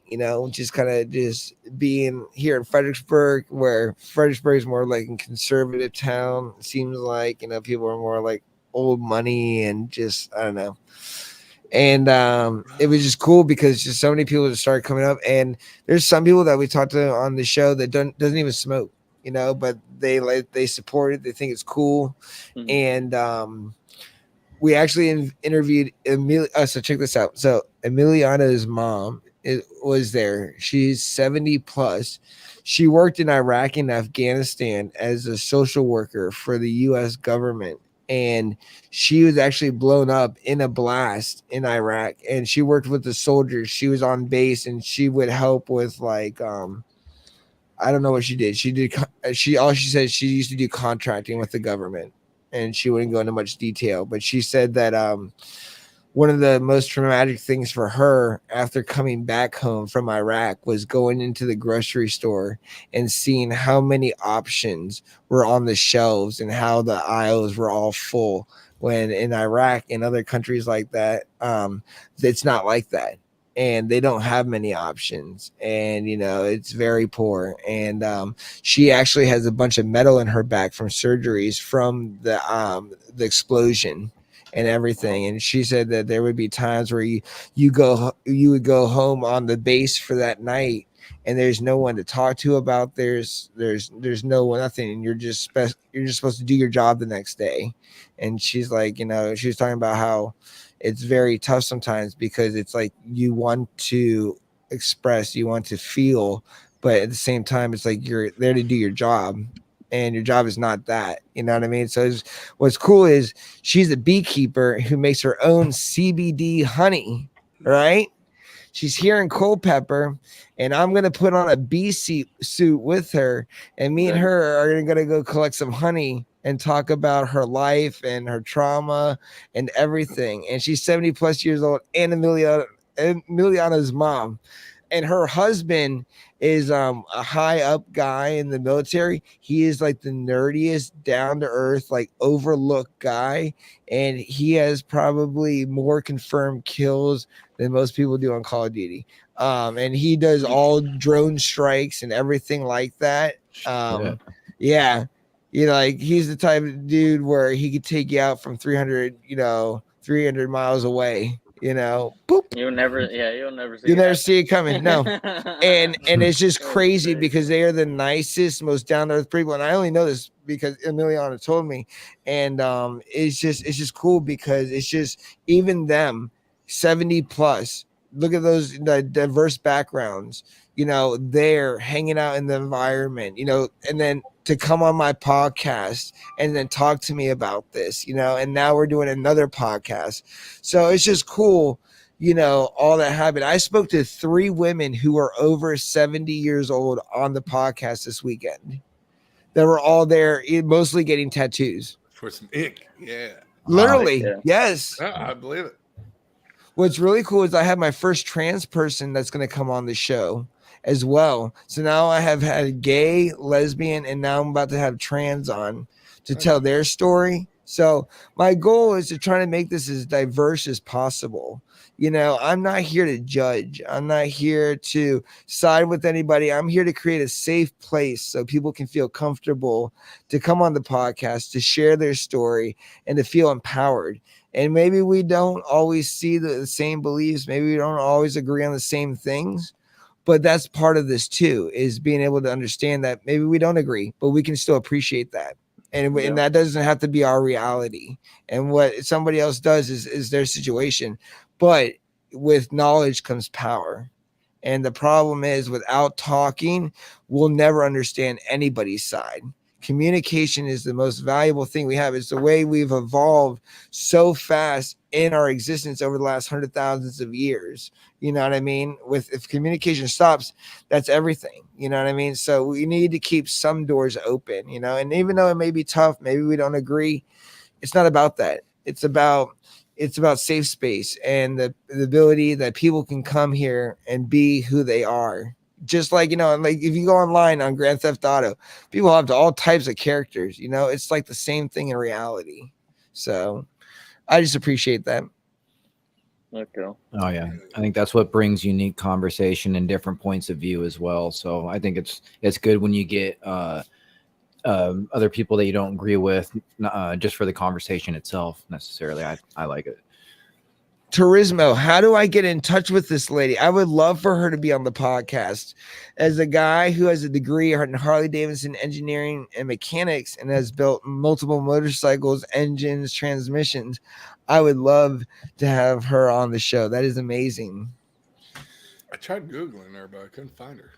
just kind of just being here in Fredericksburg, where Fredericksburg is more like a conservative town. It seems like people are more like old money and just I don't know. And it was just cool because just so many people just started coming up, and there's some people that we talked to on the show that doesn't even smoke. But they support it. They think it's cool. Mhm. And we actually interviewed Amelia. So check this out. So Emiliana's mom was there. She's 70 plus. She worked in Iraq and Afghanistan as a social worker for the U.S. government. And she was actually blown up in a blast in Iraq. And she worked with the soldiers. She was on base and she would help with I don't know what she did. All she said she used to do contracting with the government, and she wouldn't go into much detail. But she said that one of the most traumatic things for her after coming back home from Iraq was going into the grocery store and seeing how many options were on the shelves and how the aisles were all full. When in Iraq and other countries like that, it's not like that. And they don't have many options, and it's very poor. And she actually has a bunch of metal in her back from surgeries from the explosion and everything. And she said that there would be times where you would go home on the base for that night, and there's no one to talk to about. There's no one, nothing, and you're just supposed to do your job the next day. And she's like, she was talking about how it's very tough sometimes because it's like you want to express, you want to feel, but at the same time, it's like you're there to do your job, and your job is not that. You know what I mean? So what's cool is she's a beekeeper who makes her own CBD honey, right? She's here in Culpeper, and I'm going to put on a bee suit with her, and me and her are going to go collect some honey and talk about her life and her trauma and everything. And she's 70 plus years old, and Emiliana's mom. And her husband is a high up guy in the military. He is like the nerdiest, down to earth, like overlooked guy. And he has probably more confirmed kills than most people do on Call of Duty. And he does all drone strikes and everything like that. Yeah. Like he's the type of dude where he could take you out from 300 miles away. Boop. You'll never see it coming. No. And it's just crazy because they are the nicest, most down to earth people. And I only know this because Emiliana told me. And it's just cool because it's just even them 70 plus. Look at those diverse backgrounds, they're hanging out in the environment, and then to come on my podcast and then talk to me about this, and now we're doing another podcast. So it's just cool all that happened. I spoke to 3 women who are over 70 years old on the podcast this weekend. That were all there, mostly getting tattoos. For some ink. Yeah. Literally, Yeah. yes. Yeah, I believe it. What's really cool is I have my first trans person that's going to come on the show as well. So now I have had gay, lesbian, and now I'm about to have trans on to tell their story. So my goal is to try to make this as diverse as possible. I'm not here to judge. I'm not here to side with anybody. I'm here to create a safe place so people can feel comfortable to come on the podcast, to share their story, and to feel empowered. And maybe we don't always see the same beliefs. Maybe we don't always agree on the same things. But that's part of this too, is being able to understand that maybe we don't agree, but we can still appreciate that. And that doesn't have to be our reality. And what somebody else does is their situation. But with knowledge comes power. And the problem is, without talking, we'll never understand anybody's side. Communication is the most valuable thing we have. It's the way we've evolved so fast in our existence over the last 100,000s of years. You know what I mean? If communication stops, that's everything. You know what I mean? So we need to keep some doors open, and even though it may be tough, maybe we don't agree, it's not about that. It's about safe space and the ability that people can come here and be who they are. Just like, like if you go online on Grand Theft Auto, people have all types of characters, it's like the same thing in reality. So I just appreciate that. Okay. Oh yeah, I think that's what brings unique conversation and different points of view as well. So I think it's good when you get other people that you don't agree with, just for the conversation itself necessarily. I like it. Turismo, how do I get in touch with this lady? I would love for her to be on the podcast. As a guy who has a degree in Harley Davidson engineering and mechanics and has built multiple motorcycles, engines, transmissions, I would love to have her on the show. That is amazing. I tried Googling her, but I couldn't find her.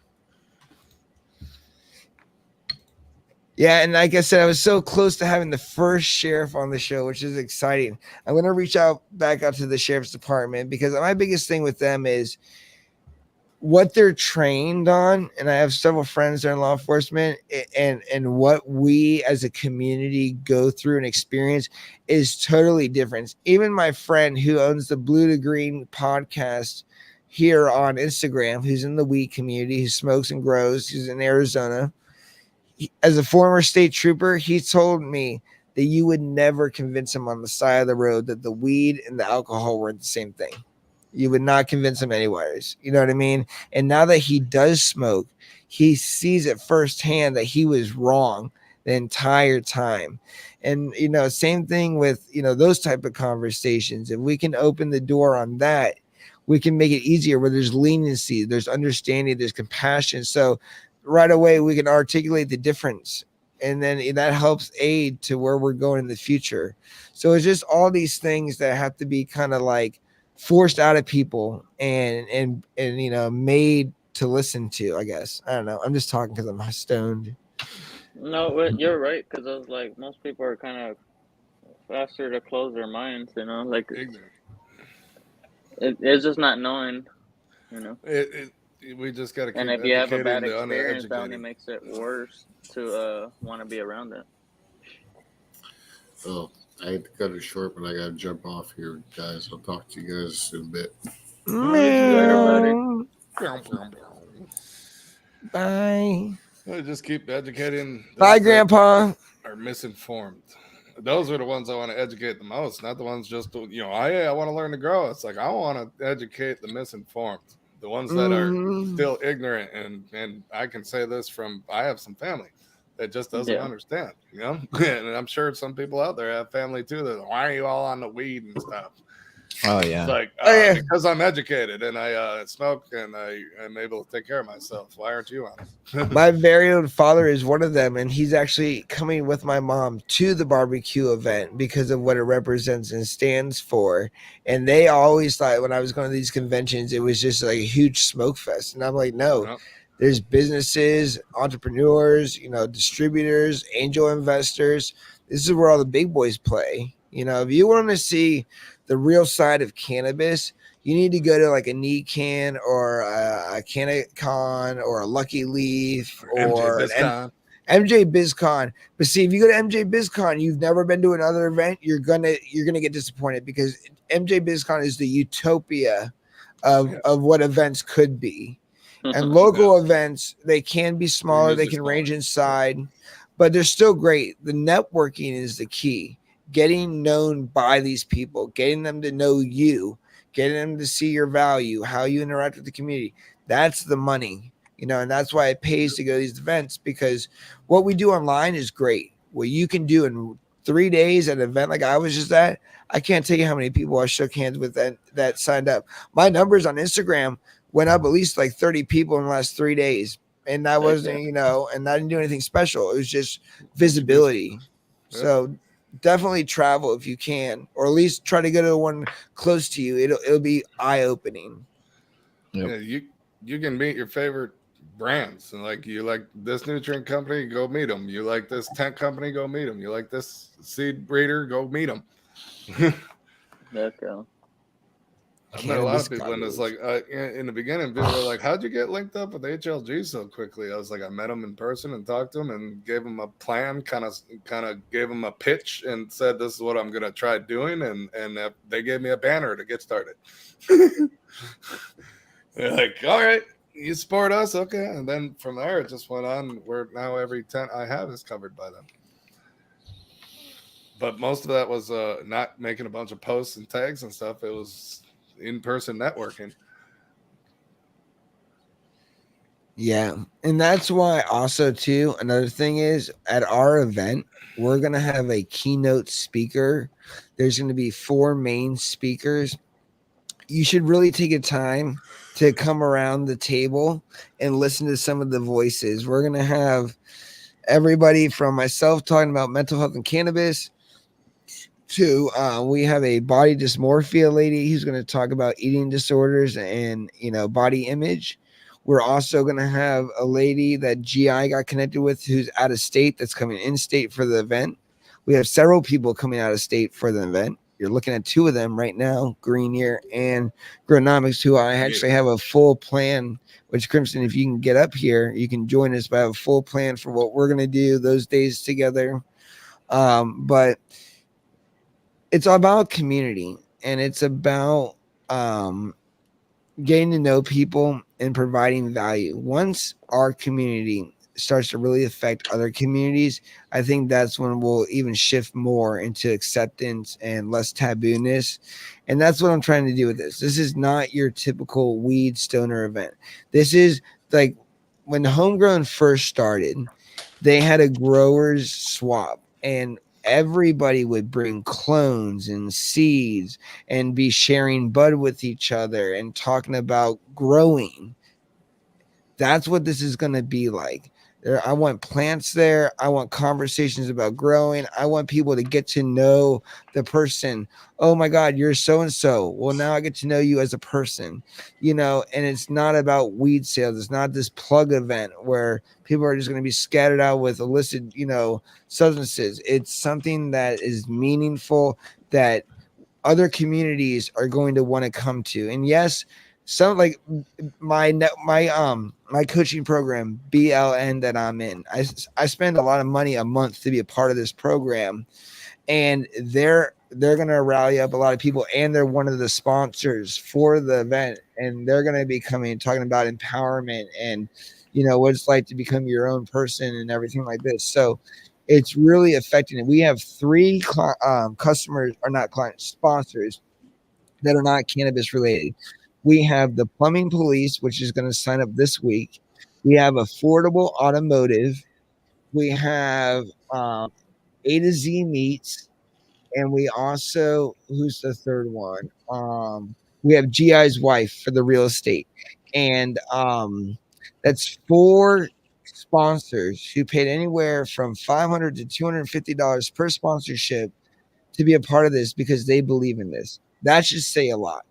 Yeah, and like I said, I was so close to having the first sheriff on the show, which is exciting. I'm going to reach back out to the sheriff's department, because my biggest thing with them is what they're trained on. And I have several friends that are in law enforcement, and what we as a community go through and experience is totally different. Even my friend who owns the Blue to Green podcast here on Instagram, who's in the weed community, who smokes and grows, who's in Arizona, as a former state trooper, he told me that you would never convince him on the side of the road that the weed and the alcohol weren't the same thing. You would not convince him anyways. You know what I mean? And now that he does smoke, he sees it firsthand that he was wrong the entire time. And, same thing with, those type of conversations. If we can open the door on that, we can make it easier, where there's leniency, there's understanding, there's compassion. So right away we can articulate the difference, and then that helps aid to where we're going in the future. So it's just all these things that have to be kind of like forced out of people and made to listen to, I guess. I don't know, I'm just talking because I'm stoned. No, you're right, because I was like, most people are kind of faster to close their minds, like Ignorant. it's just not knowing, We just got to keep and if you have a educating bad the experience, that only uneducated. makes it worse to want to be around it. Oh, I hate to cut it short, but I got to jump off here, guys. I'll talk to you guys in a bit. Later, Bye. Just keep educating. Bye, Grandpa. Are misinformed. Those are the ones I want to educate the most, not the ones just I want to learn to grow. It's like I want to educate the misinformed, the ones that are still ignorant. And I can say this from I have some family that just doesn't understand, and I'm sure some people out there have family too. That why are you all on the weed and stuff? Oh yeah. It's like because I'm educated and I smoke and I am able to take care of myself. Why aren't you on it? My very own father is one of them, and he's actually coming with my mom to the barbecue event because of what it represents and stands for. And they always thought when I was going to these conventions, it was just like a huge smoke fest. And I'm like, no, there's businesses, entrepreneurs, distributors, angel investors. This is where all the big boys play. If you want to see the real side of cannabis, you need to go to like a NECAN or a CannaCon or a Lucky Leaf MJ or an BizCon. MJ BizCon. But see, if you go to MJ BizCon, you've never been to another event, you're gonna get disappointed because MJ BizCon is the utopia of what events could be. And local events, they can be smaller, they can range inside, but they're still great. The networking is the key. Getting known by these people, getting them to know you, getting them to see your value, how you interact with the community. That's the money, and that's why it pays to go to these events, because what we do online is great. What you can do in 3 days at an event like I was just at, I can't tell you how many people I shook hands with that signed up. My numbers on Instagram went up at least like 30 people in the last 3 days. And that wasn't, and I didn't do anything special. It was just visibility. So definitely travel if you can, or at least try to go to one close to you. It'll be eye opening. Yeah, you can meet your favorite brands, and like you like this nutrient company, go meet them. You like this tent company, go meet them. You like this seed breeder, go meet them. Okay. I've met a lot of people, and it's like in the beginning, people were like, "How'd you get linked up with HLG so quickly?" I was like, "I met them in person and talked to them and gave them a plan, kind of gave them a pitch, and said this is what I'm gonna try doing, and they gave me a banner to get started." They're like, "All right, you support us, okay?" And then from there, it just went on. Where now every tent I have is covered by them. But most of that was not making a bunch of posts and tags and stuff. It was in-person networking. Yeah. And that's why also too, another thing is at our event, we're going to have a keynote speaker. There's going to be 4 main speakers. You should really take a time to come around the table and listen to some of the voices. We're going to have everybody from myself talking about mental health and cannabis to we have a body dysmorphia lady who's going to talk about eating disorders and body image. We're also going to have a lady that GI got connected with who's out of state that's coming in state for the event. We have several people coming out of state for the event. You're looking at 2 of them right now, Greenier and Gronomics, who I actually have a full plan, which Crimson, if you can get up here, you can join us, but I have a full plan for what we're going to do those days together. But it's all about community, and it's about getting to know people and providing value. Once our community starts to really affect other communities, I think that's when we'll even shift more into acceptance and less tabooness. And that's what I'm trying to do with this. This is not your typical weed stoner event. This is like when Homegrown first started, they had a growers swap, and everybody would bring clones and seeds and be sharing bud with each other and talking about growing. That's what this is going to be like. I want plants there. I want conversations about growing. I want people to get to know the person. Oh my God, you're so and so. Well, now I get to know you as a person, and it's not about weed sales. It's not this plug event where people are just going to be scattered out with illicit, substances. It's something that is meaningful, that other communities are going to want to come to. And yes, some like my coaching program BLN that I'm in, I spend a lot of money a month to be a part of this program, and they're going to rally up a lot of people, and they're one of the sponsors for the event, and they're going to be talking about empowerment and what it's like to become your own person and everything like this. So it's really affecting it. We have 3 customers, or not clients, sponsors that are not cannabis related. We have the Plumbing Police, which is going to sign up this week. We have Affordable Automotive. We have A to Z Meats. And we also, who's the third one? We have GI's wife for the real estate. And that's 4 sponsors who paid anywhere from $500 to $250 per sponsorship to be a part of this because they believe in this. That should say a lot.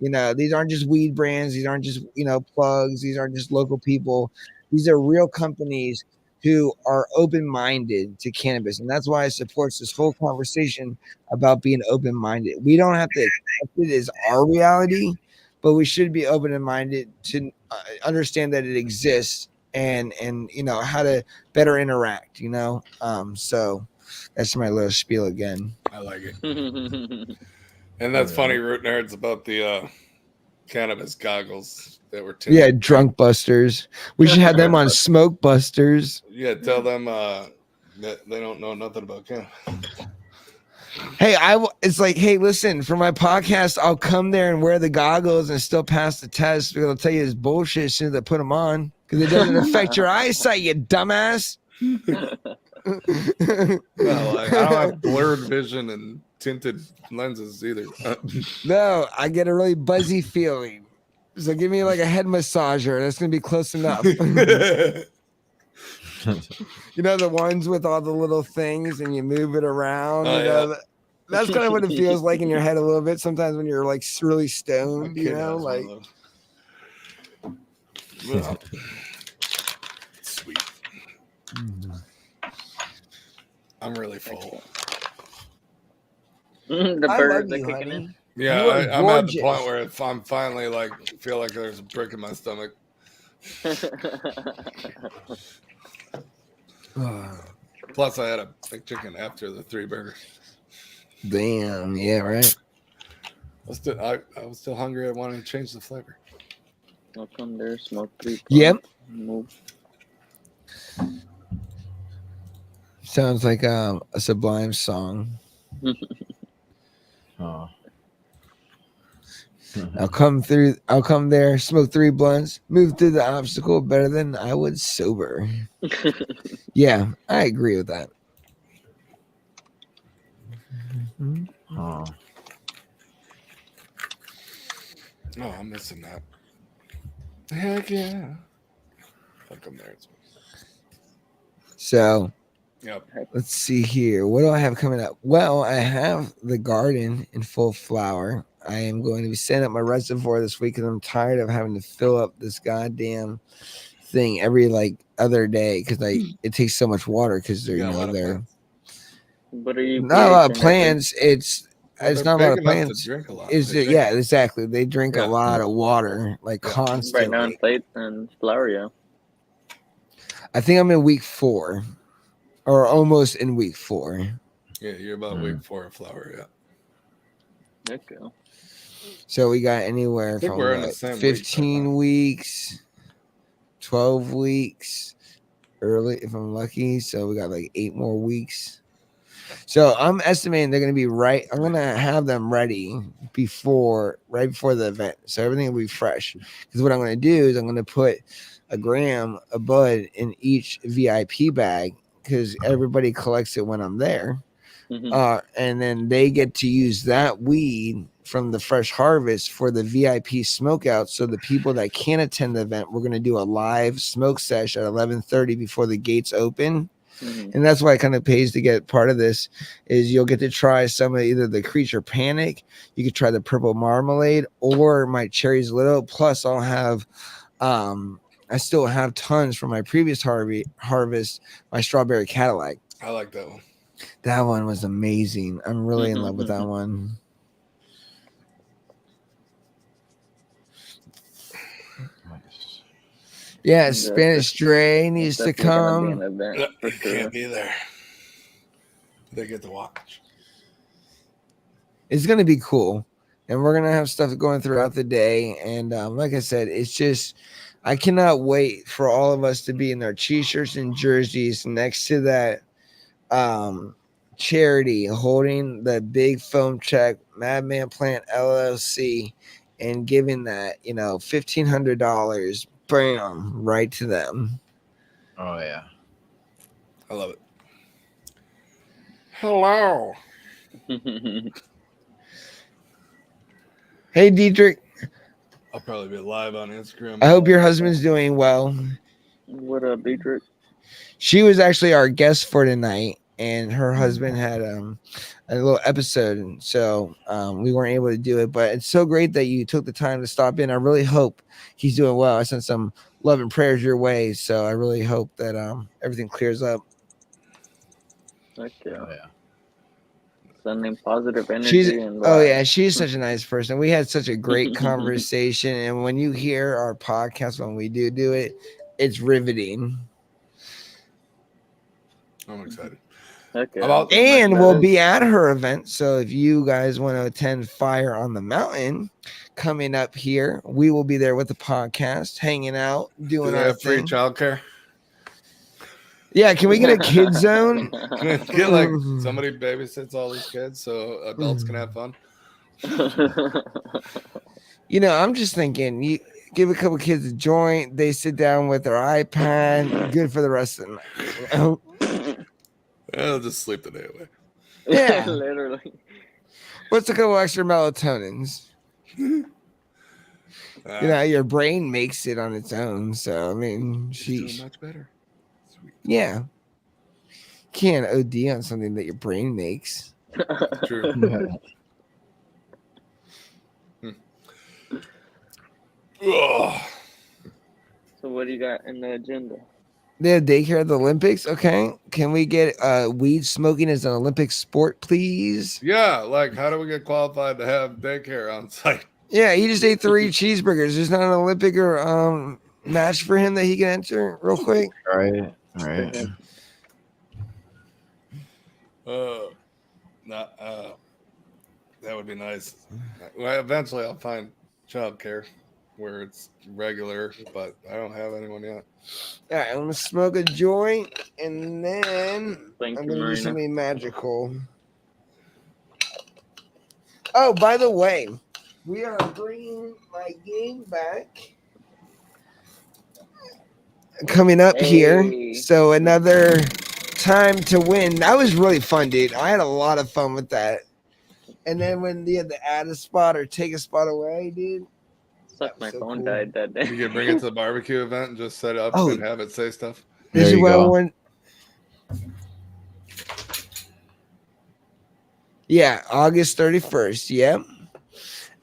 These aren't just weed brands. These aren't just, plugs. These aren't just local people. These are real companies who are open-minded to cannabis, and that's why I support this whole conversation about being open-minded. We don't have to accept it as our reality, but we should be open and minded to understand that it exists and how to better interact. So that's my little spiel again. I like it. And that's funny, Root Nerds, about the cannabis goggles that were tinted. Yeah, drunk busters. We should have them on smoke busters. Yeah, tell them that they don't know nothing about cannabis. Hey, it's like, hey, listen, for my podcast, I'll come there and wear the goggles and still pass the test. Because I'll tell you it's bullshit as soon as I put them on, because it doesn't affect your eyesight, you dumbass. Well, I don't have blurred vision and tinted lenses either. No, I get a really buzzy feeling. So give me like a head massager. That's gonna be close enough. You know, the ones with all the little things and you move it around. Yeah. That's kind of what it feels like in your head a little bit sometimes when you're like really stoned. Like. Well, sweet. I'm really full. The I birds love are you, kicking honey. in. Yeah, You are I'm at the gorgeous. point where if I'm finally like feel like there's a brick in my stomach. Plus, I had a big chicken after the 3 burgers. Damn, yeah, right. I was still hungry. I wanted to change the flavor. I'll come there, smoke 3. Yep. Move. Sounds like a Sublime song. Oh. I'll come there, smoke 3 blunts, move through the obstacle better than I would sober. Yeah, I agree with that. Oh. Oh, I'm missing that. Heck yeah. I'll come there. So Yep. let's see here. What do I have coming up? Well, I have the garden in full flower. I am going to be setting up my reservoir this week because I'm tired of having to fill up this goddamn thing every like other day because it takes so much water because they're they're What are you? not a lot of pHing plants. It's They're not a big lot of enough plants. to drink a lot. Is They it? drink- Yeah, exactly. They drink a Yeah. lot of water, like Yeah. constantly. Right now in plate and flower, yeah. I think I'm in week 4, or almost in week 4. Yeah, you're about week 4 of flower. Yeah. There you go. So we got anywhere think from we're in the what, same weeks, 15 weeks, 12 weeks, early if I'm lucky. So we got like 8 more weeks. So I'm estimating they're going to be right. I'm going to have them ready right before the event. So everything will be fresh. Because what I'm going to do is I'm going to put a gram of bud in each VIP bag because everybody collects it when I'm there. Mhm. And then they get to use that weed from the fresh harvest for the VIP smoke out. So the people that can't attend the event, we're going to do a live smoke sesh at 11:30 before the gates open. Mhm. And that's why it kind of pays to get part of this is you'll get to try some of either the Creature Panic, you could try the Purple Marmalade or my Cherries Little. Plus I'll have I still have tons from my previous harvest, my Strawberry Cadillac. I like that one. That one was amazing. I'm really in love with that one. Nice. Yeah, Spanish Dre needs to Definitely gonna be come. an event for sure. Can't be there. They get to watch. It's gonna be cool, and we're gonna have stuff going throughout the day. And like I said, it's just I cannot wait for all of us to be in our t-shirts and jerseys next to that charity holding the big foam check, Madman Plant LLC, and giving that $1,500, bam, right to them. Oh yeah. I love it. Hello. Hey, Dietrich. I'll probably be live on Instagram. I hope your husband's doing well. What up, Dietrich? She was actually our guest for tonight. and her husband had a little episode, and so we weren't able to do it. But it's so great that you took the time to stop in. I really hope he's doing well. I sent some love and prayers your way, so I really hope that everything clears up. Heck Oh, yeah. yeah. Sending positive energy She's and oh vibes. yeah, she's such a nice person. We had such a great conversation, and when you hear our podcast when we do it, it's riveting. I'm excited. Heck yeah. About- I'm And excited. we'll be at her event. So if you guys want to attend Fire on the Mountain coming up here, we will be there with the podcast, hanging out, Do doing they our have free thing. childcare? Yeah, can we get a kid zone? Get like somebody babysits all these kids so adults can have fun. You know, I'm just thinking, you give a couple kids a joint, they sit down with their iPad, good for the rest of the night. You know? They'll just sleep the day away. Yeah. Literally. What's a couple extra melatonins? You know, your brain makes it on its own. So, I mean, She's doing sheesh. much better. Sweet. Yeah. Can't OD on something that your brain makes. True. Ugh. So what do you got in the agenda? They have daycare at the Olympics. Okay. Can we get weed smoking as an Olympic sport, please? Yeah, like how do we get qualified to have daycare on site? Yeah, he just ate 3 cheeseburgers. There's not an Olympic or match for him that he can enter real quick. Right. That would be nice. Well, eventually I'll find childcare where it's regular, but I don't have anyone yet. All right, I'm gonna smoke a joint and then Thank I'm you, gonna do Marina. something magical. Oh, by the way, we are bringing my game back coming up here. Hey. So another time to win. That was really fun, dude. I had a lot of fun with that. And then when you had to add a spot or take a spot away, dude. Suck, That my was so phone cool. died that day. You can bring it to the barbecue event and just set it up Oh. and have it say stuff. This There is you what I go. want. Yeah, August 31st. Yep.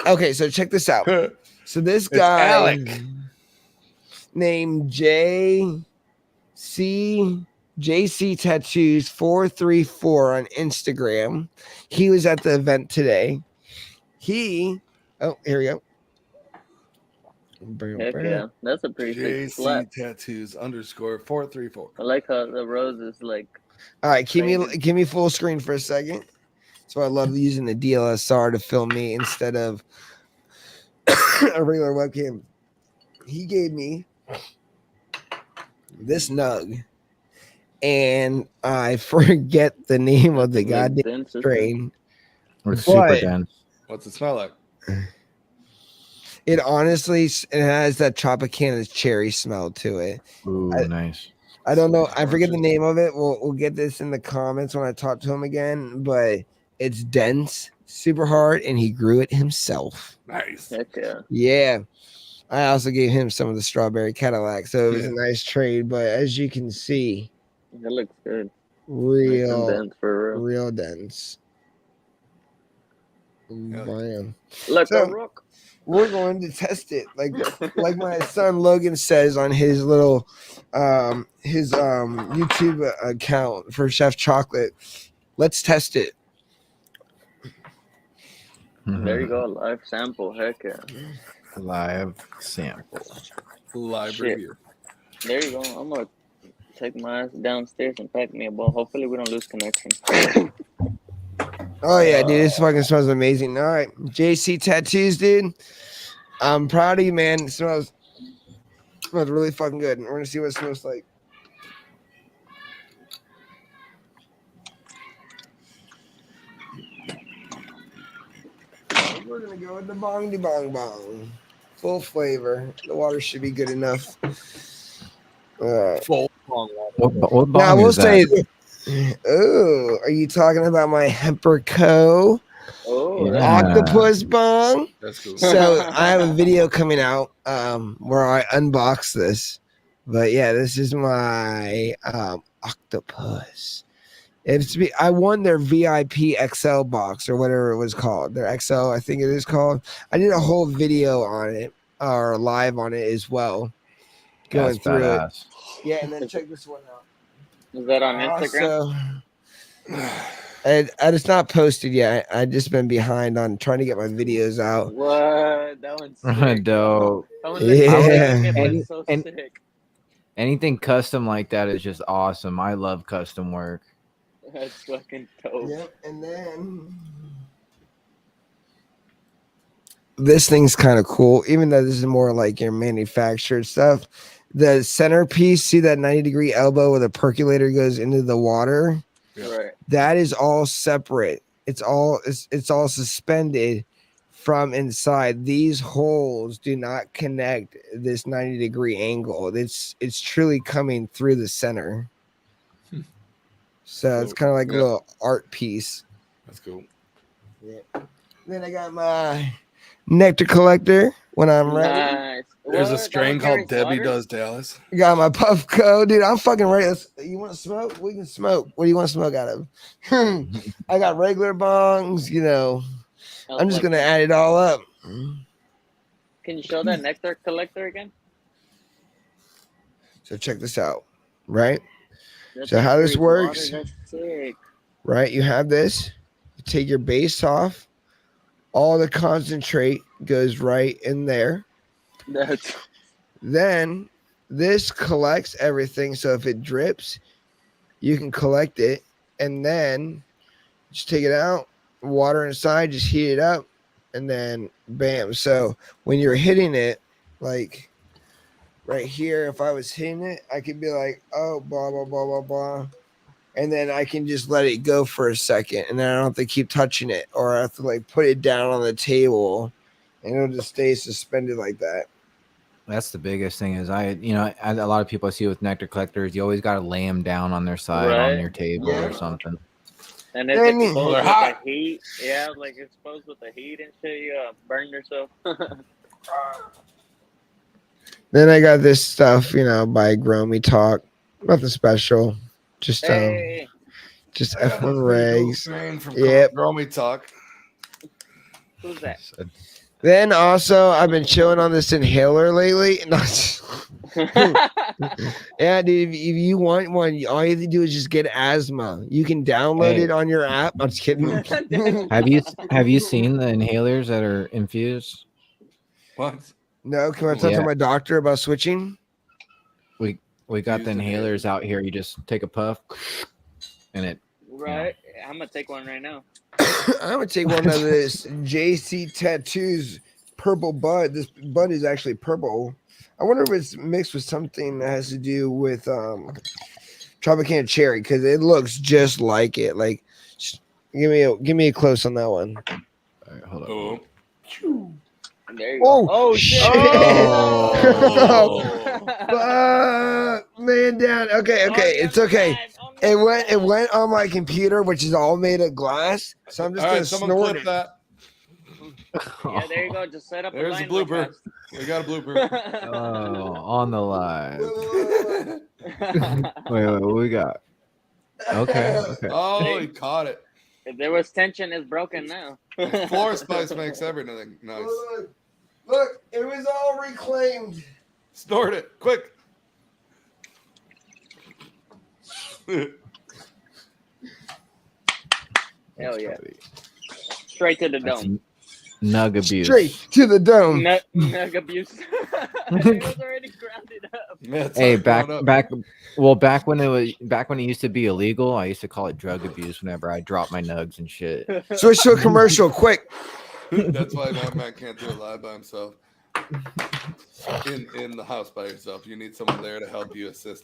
Okay, so check this out. So this It's guy Alec. named JC Tattoos 434 on Instagram. He was at the event today. Here we go. Heck yeah. That's a pretty big slap. JC Tattoos _434. I like how the rose is like All right, give Faded. me full screen for a second. So I love using the DLSR to film me instead of a regular webcam. He gave me this nug, and I forget the name of the like goddamn dense as strain. It's super But- dense. What's it smell like? It honestly it has that Tropicana cherry smell to it. Ooh, I- nice. I don't know. I forget the name of it. We'll get this in the comments when I talk to him again. But it's dense, super hard, and he grew it himself. Nice. Heck yeah. Yeah. I also gave him some of the strawberry Cadillac, so it was Yeah. a nice trade. But as you can see, That looks good. Nice and real dense for real. dense. Yeah. Bam. Like So- a rock. We're going to test it, like my son Logan says on his little YouTube account for Chef Chocolate. Let's test it. There you go. Live sample. Heck yeah. Live sample. Live Shit. review. There you go. I'm gonna take my ass downstairs and pack me a ball. Hopefully we don't lose connection. Oh yeah, dude, this fucking smells amazing. All right, JC Tattoos, dude. I'm proud of you, man. It smells really fucking good. We're gonna see what it smells like. We're gonna go with the bong de bong bong. Full flavor. The water should be good enough. Full. What Now bong we'll is say, that? oh, are you talking about my Hemper Co. Oh, Yeah. that's Octopus bong? That's cool. So I have a video coming out where I unbox this. But yeah, this is my octopus. I won their VIP XL box or whatever it was called. Their XL, I think it is called. I did a whole video on it or live on it as well, going That's through it. badass. Yeah, and then check this one out. Is that on Instagram? And it's not posted yet. I just been behind on trying to get my videos out. What? That one's sick. Dope. I was Yeah. expecting it, but And- it's so and- sick. Anything custom like that is just awesome. I love custom work. That's fucking dope. Yep, and then this thing's kind of cool, even though this is more like your manufactured stuff. The centerpiece, see that 90-degree elbow where the percolator goes into the water? Right. That is all separate. It's all suspended from inside. These holes do not connect this 90-degree angle. It's truly coming through the center. So it's kind of like a little art piece. That's cool. Yeah. Then I got my nectar collector when I'm ready. Nice. There's What? a strain That one called carries Debbie water? Does Dallas. Got my Puffco, dude. I'm fucking ready. You want to smoke? We can smoke. What do you want to smoke out of? I got regular bongs. You know, I'm just gonna add it all up. Can you show that nectar collector again? So check this out, right? That So thing how this carries water? works? That's sick. Right, you have this. You take your base off. All the concentrate goes right in there. That's Then this collects everything. So if it drips, you can collect it, and then just take it out, water inside, just heat it up, and then bam. So when you're hitting it, like right here, if I was hitting it, I could be like, oh, blah, blah, blah, blah, blah. And then I can just let it go for a second, and then I don't have to keep touching it, or I have to like put it down on the table, and it'll just stay suspended like that. That's the biggest thing is a lot of people I see with nectar collectors, you always got to lay them down on their side Right. on your table Yeah. or something. and it's Then- exposed They're with hot. the heat. Yeah, like exposed with the heat and shit. You burn yourself. Then I got this stuff, by Gromy Talk. Nothing special. Just Hey, just I got F1 this pretty cool regs. strain from Yep. Gromy Talk. who's that? Then also I've been chilling on this inhaler lately. Yeah, dude. If you want one, all you have to do is just get asthma. You can download Hey. it on your app. I'm just kidding. Have you seen the inhalers that are infused? What? No, can I talk to Yeah. my doctor about switching? We got the Infused inhalers out here. You just take a puff and it Right. I'm gonna take one right now. I'm gonna take one of this JC Tattoos purple bud. This bud is actually purple. I wonder if it's mixed with something that has to do with Tropicana cherry, because it looks just like it. Like, give me a close on that one. all right, hold up. Oh. There you go. Oh shit! Oh. Oh. Man down. Okay, it's okay. It went on my computer, which is all made of glass. So I'm just All gonna right, someone snort clip it. that. Yeah, there you go. Just set up There's a a line. real blooper. fast. We got a blooper. Oh, on the live. Wait. Wait, what we got? Okay. Oh, he caught it. If there was tension, it's broken now. Floor spice makes everything nice. Look, it was all reclaimed. Snort it, quick. Hell yeah! Straight to the That's dome. nug abuse. Straight to the dome. Nug abuse. It was already grounded up. Man, it's Hey, not back grown up. back when it used to be illegal, I used to call it drug abuse whenever I dropped my nugs and shit. Switch to a commercial, quick. That's why that man can't do it live by himself. In the house by yourself. You need someone there to help you assist.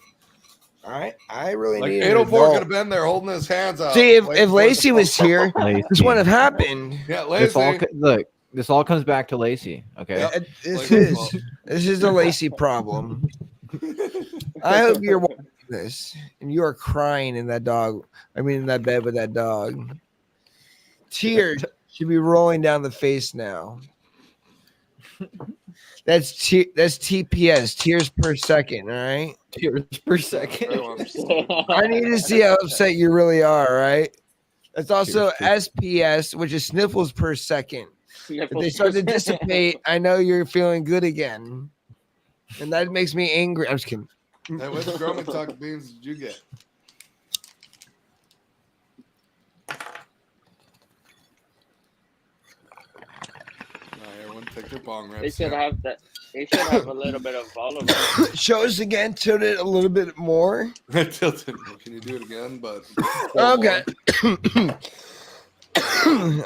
All right, I really Like need an 804 could adult. have been there holding his hands out. See, waiting if for Lacey it to was fall. here, this Lacey. wouldn't have happened. Yeah, This all Lacey. look. This all comes back to Lacey. Okay. Yep. This Like, is a Lacey problem. I hope you're watching this and you are crying in that bed with that dog. Tears should be rolling down the face now. That's TPS, tears per second. All right. Tears per second. I need to see how upset you really are. Right. That's also Tears SPS, which is sniffles per second. If they Sniffles start to per- dissipate, I know you're feeling good again, and that makes me angry. I'm just kidding. Hey, which Growman Talk beans did you get? Everyone take their bong They rips. should have that. They should have a little bit of all of them. Show us again. Tilt it a little bit more. Tilted. Can you do it again? But Okay.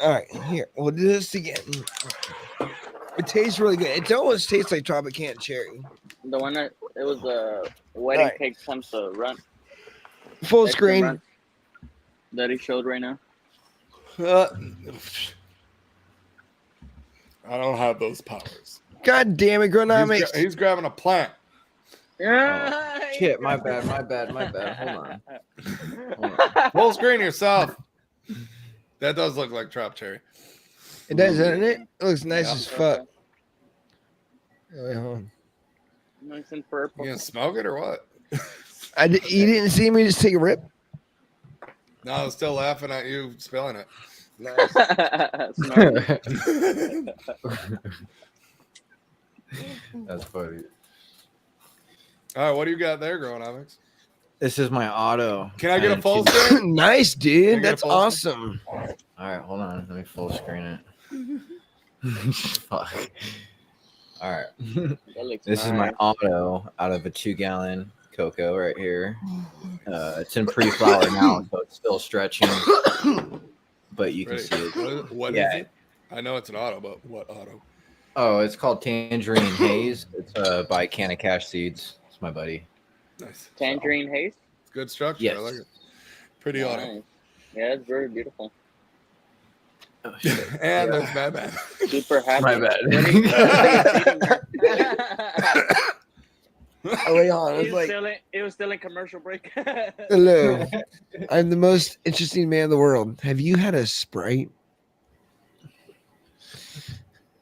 All right, here we'll do this again. It tastes really good. It almost tastes like Tropicana cherry. The one that it was wedding Alright. cake comes to run. Full Extra screen. run that he showed right now. I don't have those powers. God damn it, Gronomics. He's grabbing a plant. Yeah. Shit, my bad. Hold on. Full screen yourself. That does look like Trop Cherry. It does, doesn't it? It looks nice Yeah. as fuck. Oh, wait, hold on. Nice and purple. You gonna smoke it or what? You didn't see me just take a rip? No, I was still laughing at you spilling it. Nice. That's funny. All right, what do you got there, Gronomics? This is my auto. Can I get a And full she's- screen? Nice, Can you dude. get a That's full awesome. All right, hold on. Let me full screen it. Fuck. All right. That looks This is my nice. auto out of a 2-gallon cocoa right here. It's in pre-flower now, so it's still stretching, but you can Ready? see it. What Yeah. is it? I know it's an auto, but what auto? Oh, it's called Tangerine Haze. It's by Can of Cash Seeds. It's my buddy. Nice. Tangerine haze. It's good structure. Yes. I like it. Pretty auto. Nice. Yeah, it's very beautiful. Oh, shit. And there's Batman. Super happy. My bad. Oh, wait, hold on. It's like, It was still in commercial break. hello. I'm the most interesting man in the world. Have you had a Sprite?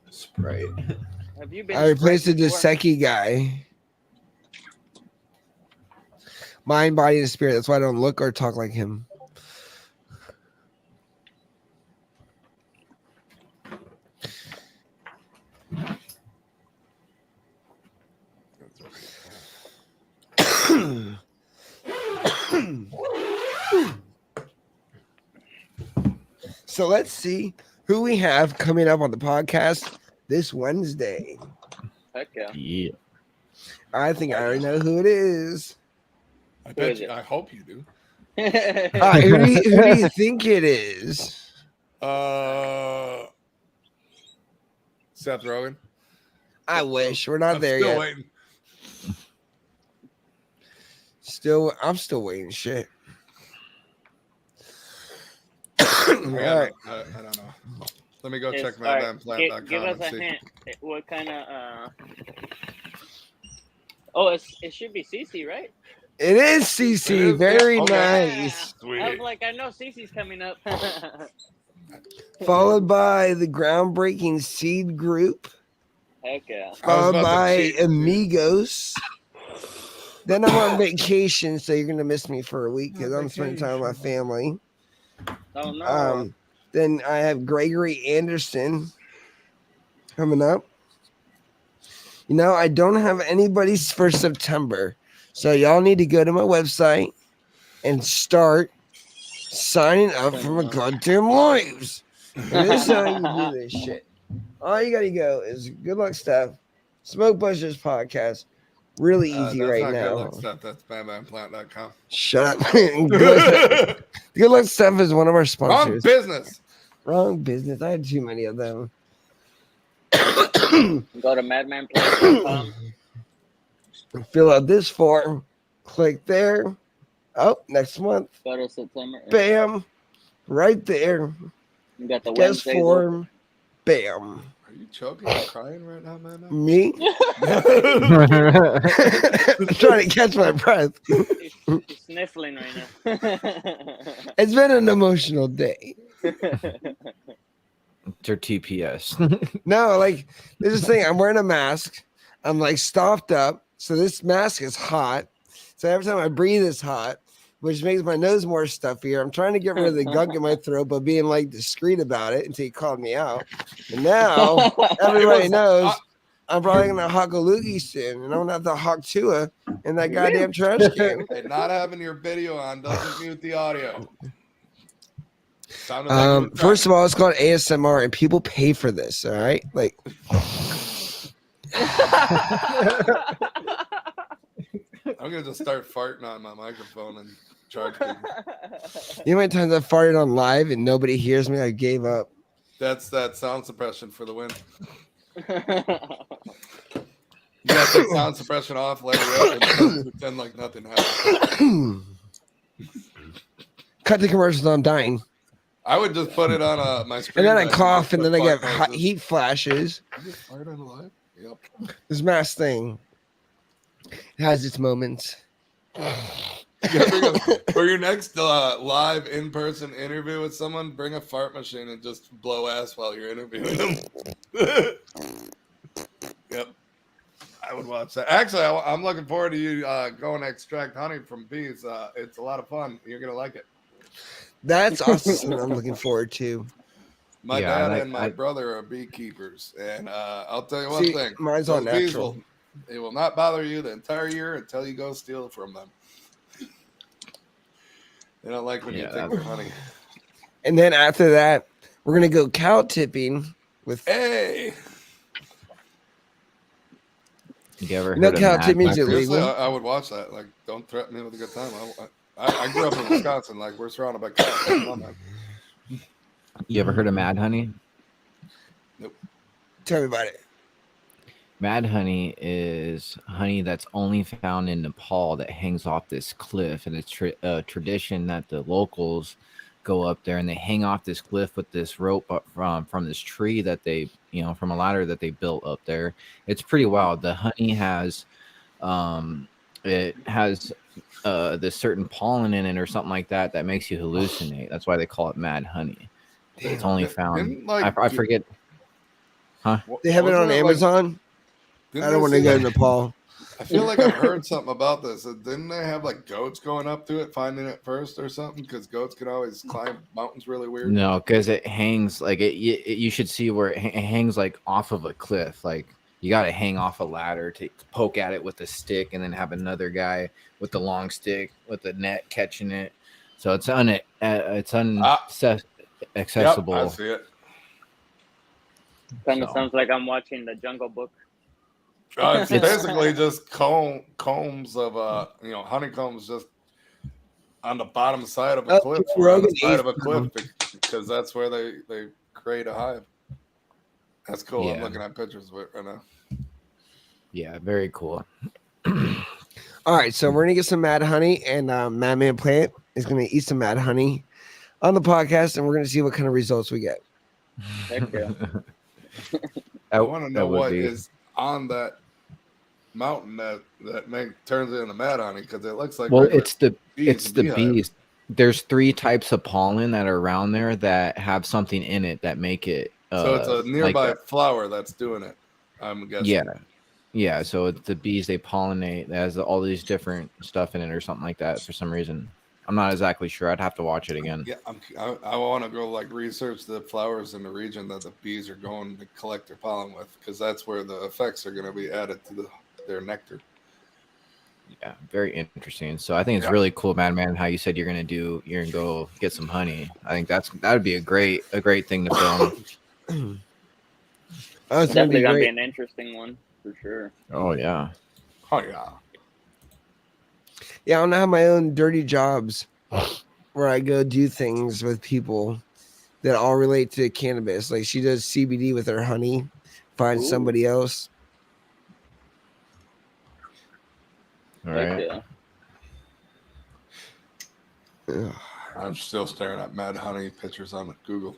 Sprite. Have you been? I replaced the sprayed before? Dos Equis guy. Mind, body, and spirit. That's why I don't look or talk like him. So let's see who we have coming up on the podcast this Wednesday. Heck yeah. Yeah. I think I already know who it is. I Who bet is you. it? I hope you do. All right, who do you think it is? Seth Rogen. I wish we're not I'm there still yet. waiting. I'm still waiting. Shit. I All right. don't know. Let me go It's- check all right, madmanplant.com give us and a see. hint. What kind of? Oh, it should be Cece, right? It is CC. It is, Very yeah. Okay. nice. Sweet. I was like, I know Cece's coming up. Followed by the groundbreaking Seed Group. Heck yeah. I was Followed about to by cheat, dude. Amigos. Then I'm on vacation, so you're gonna miss me for a week because On I'm spending time with my family. Oh no. Then I have Gregory Anderson coming up. You know, I don't have anybody's for September. So y'all need to go to my website and start signing up for my goddamn lives. And this is how you do this shit. All you gotta go is Good Luck Stuff, Smoke Busters Podcast. Really easy That's right not now. Good Luck Stuff. That's madmanplant.com. Shut up. Good Luck Stuff is one of our Wrong sponsors. business. Wrong business. I had too many of them. Go to madmanplay.com. Fill out this form. Click there. Oh, next month. Go to September. Bam. Right there. You got the Guest Wednesdays. form. Bam. Are you choking and crying right now, man? Me? I'm trying to catch my breath. He's sniffling right now. It's been an emotional day. It's your TPS. No, like, there's this thing. I'm wearing a mask. I'm like stuffed up. So this mask is hot. So every time I breathe, it's hot, which makes my nose more stuffier. I'm trying to get rid of the gunk in my throat, but being like discreet about it until he called me out. And now everybody knows I'm probably gonna hawk a loogie soon, and I'm gonna have to hawk Tua in that goddamn trash can. Hey, not having your video on doesn't mute the audio. Sounded like you were First of trying. all, it's called ASMR, and people pay for this. All right, like. I'm gonna just start farting on my microphone and charge people. You know how many times I farted on live and nobody hears me? I gave up. That's that sound suppression for the win. You got the sound suppression off, let it rip, and pretend like nothing happened. Cut the commercials. I'm dying. I would just put it on my screen. And then I cough, and put then I get fart hot noises. heat flashes. You just fart on live? Yep. This mask thing has its moments. For your next live in-person interview with someone, bring a fart machine and just blow ass while you're interviewing them. Yep. I would watch that. Actually, I'm looking forward to you going to extract honey from bees. It's a lot of fun. You're going to like it. That's awesome. I'm looking forward to. My dad and my brother are beekeepers, and I'll tell you one thing: mine's all those bees natural. they will not bother you the entire year until you go steal from them. They don't like when you take their honey. And then after that, we're gonna go cow tipping with. Hey, You ever No heard of cow Mad tipping's Hunter? illegal. seriously, I would watch that. Like, don't threaten me with a good time. I grew up in Wisconsin. Like, we're surrounded by cows. Come on, man. You ever heard of Mad Honey? Nope. Tell me about it. Mad honey is honey that's only found in Nepal that hangs off this cliff, and it's a tradition that the locals go up there and they hang off this cliff with this rope up from this tree that they, from a ladder that they built up there. It's pretty wild. The honey has, it has this certain pollen in it or something like that that makes you hallucinate. That's why they call it mad honey. It's only found. I forget. Huh? They have it on Amazon. I don't want to go to Nepal. I feel like I've heard something about this. Didn't they have like goats going up to it, finding it first or something? Because goats can always climb mountains really weird. No, because it hangs like it. You should see where it hangs like off of a cliff. Like you got to hang off a ladder to poke at it with a stick, and then have another guy with the long stick with the net catching it. So it's accessible. Yep, I see it. Kind of sounds like I'm watching the Jungle Book. It's basically just combs of honeycombs just on the bottom side of a cliff, or on the side of a cliff, because that's where they create a hive. That's cool. Yeah. I'm looking at pictures of it right now. Yeah, very cool. All right, so we're gonna get some mad honey, and Madman Plant is gonna eat some mad honey on the podcast, and we're gonna see what kind of results we get. Heck yeah. I want to know what is on that mountain that turns it into mad honey, because it looks like it's the bees. There's 3 types of pollen that are around there that have something in it that make it. So it's a nearby flower that's doing it, I'm guessing. Yeah. So it's the bees, they pollinate. It has all these different stuff in it or something like that for some reason. I'm not exactly sure. I'd have to watch it again. Yeah, I want to go research the flowers in the region that the bees are going to collect their pollen with, because that's where the effects are going to be added to their nectar. Yeah, very interesting. So I think it's really cool, Madman, how you said you're gonna go get some honey. I think that would be a great thing to film. It's definitely gonna be an interesting one for sure. Oh yeah. Yeah, I don't have my own dirty jobs where I go do things with people that all relate to cannabis. Like she does CBD with her honey, find somebody else. All right. Yeah. I'm still staring at mad honey pictures on Google.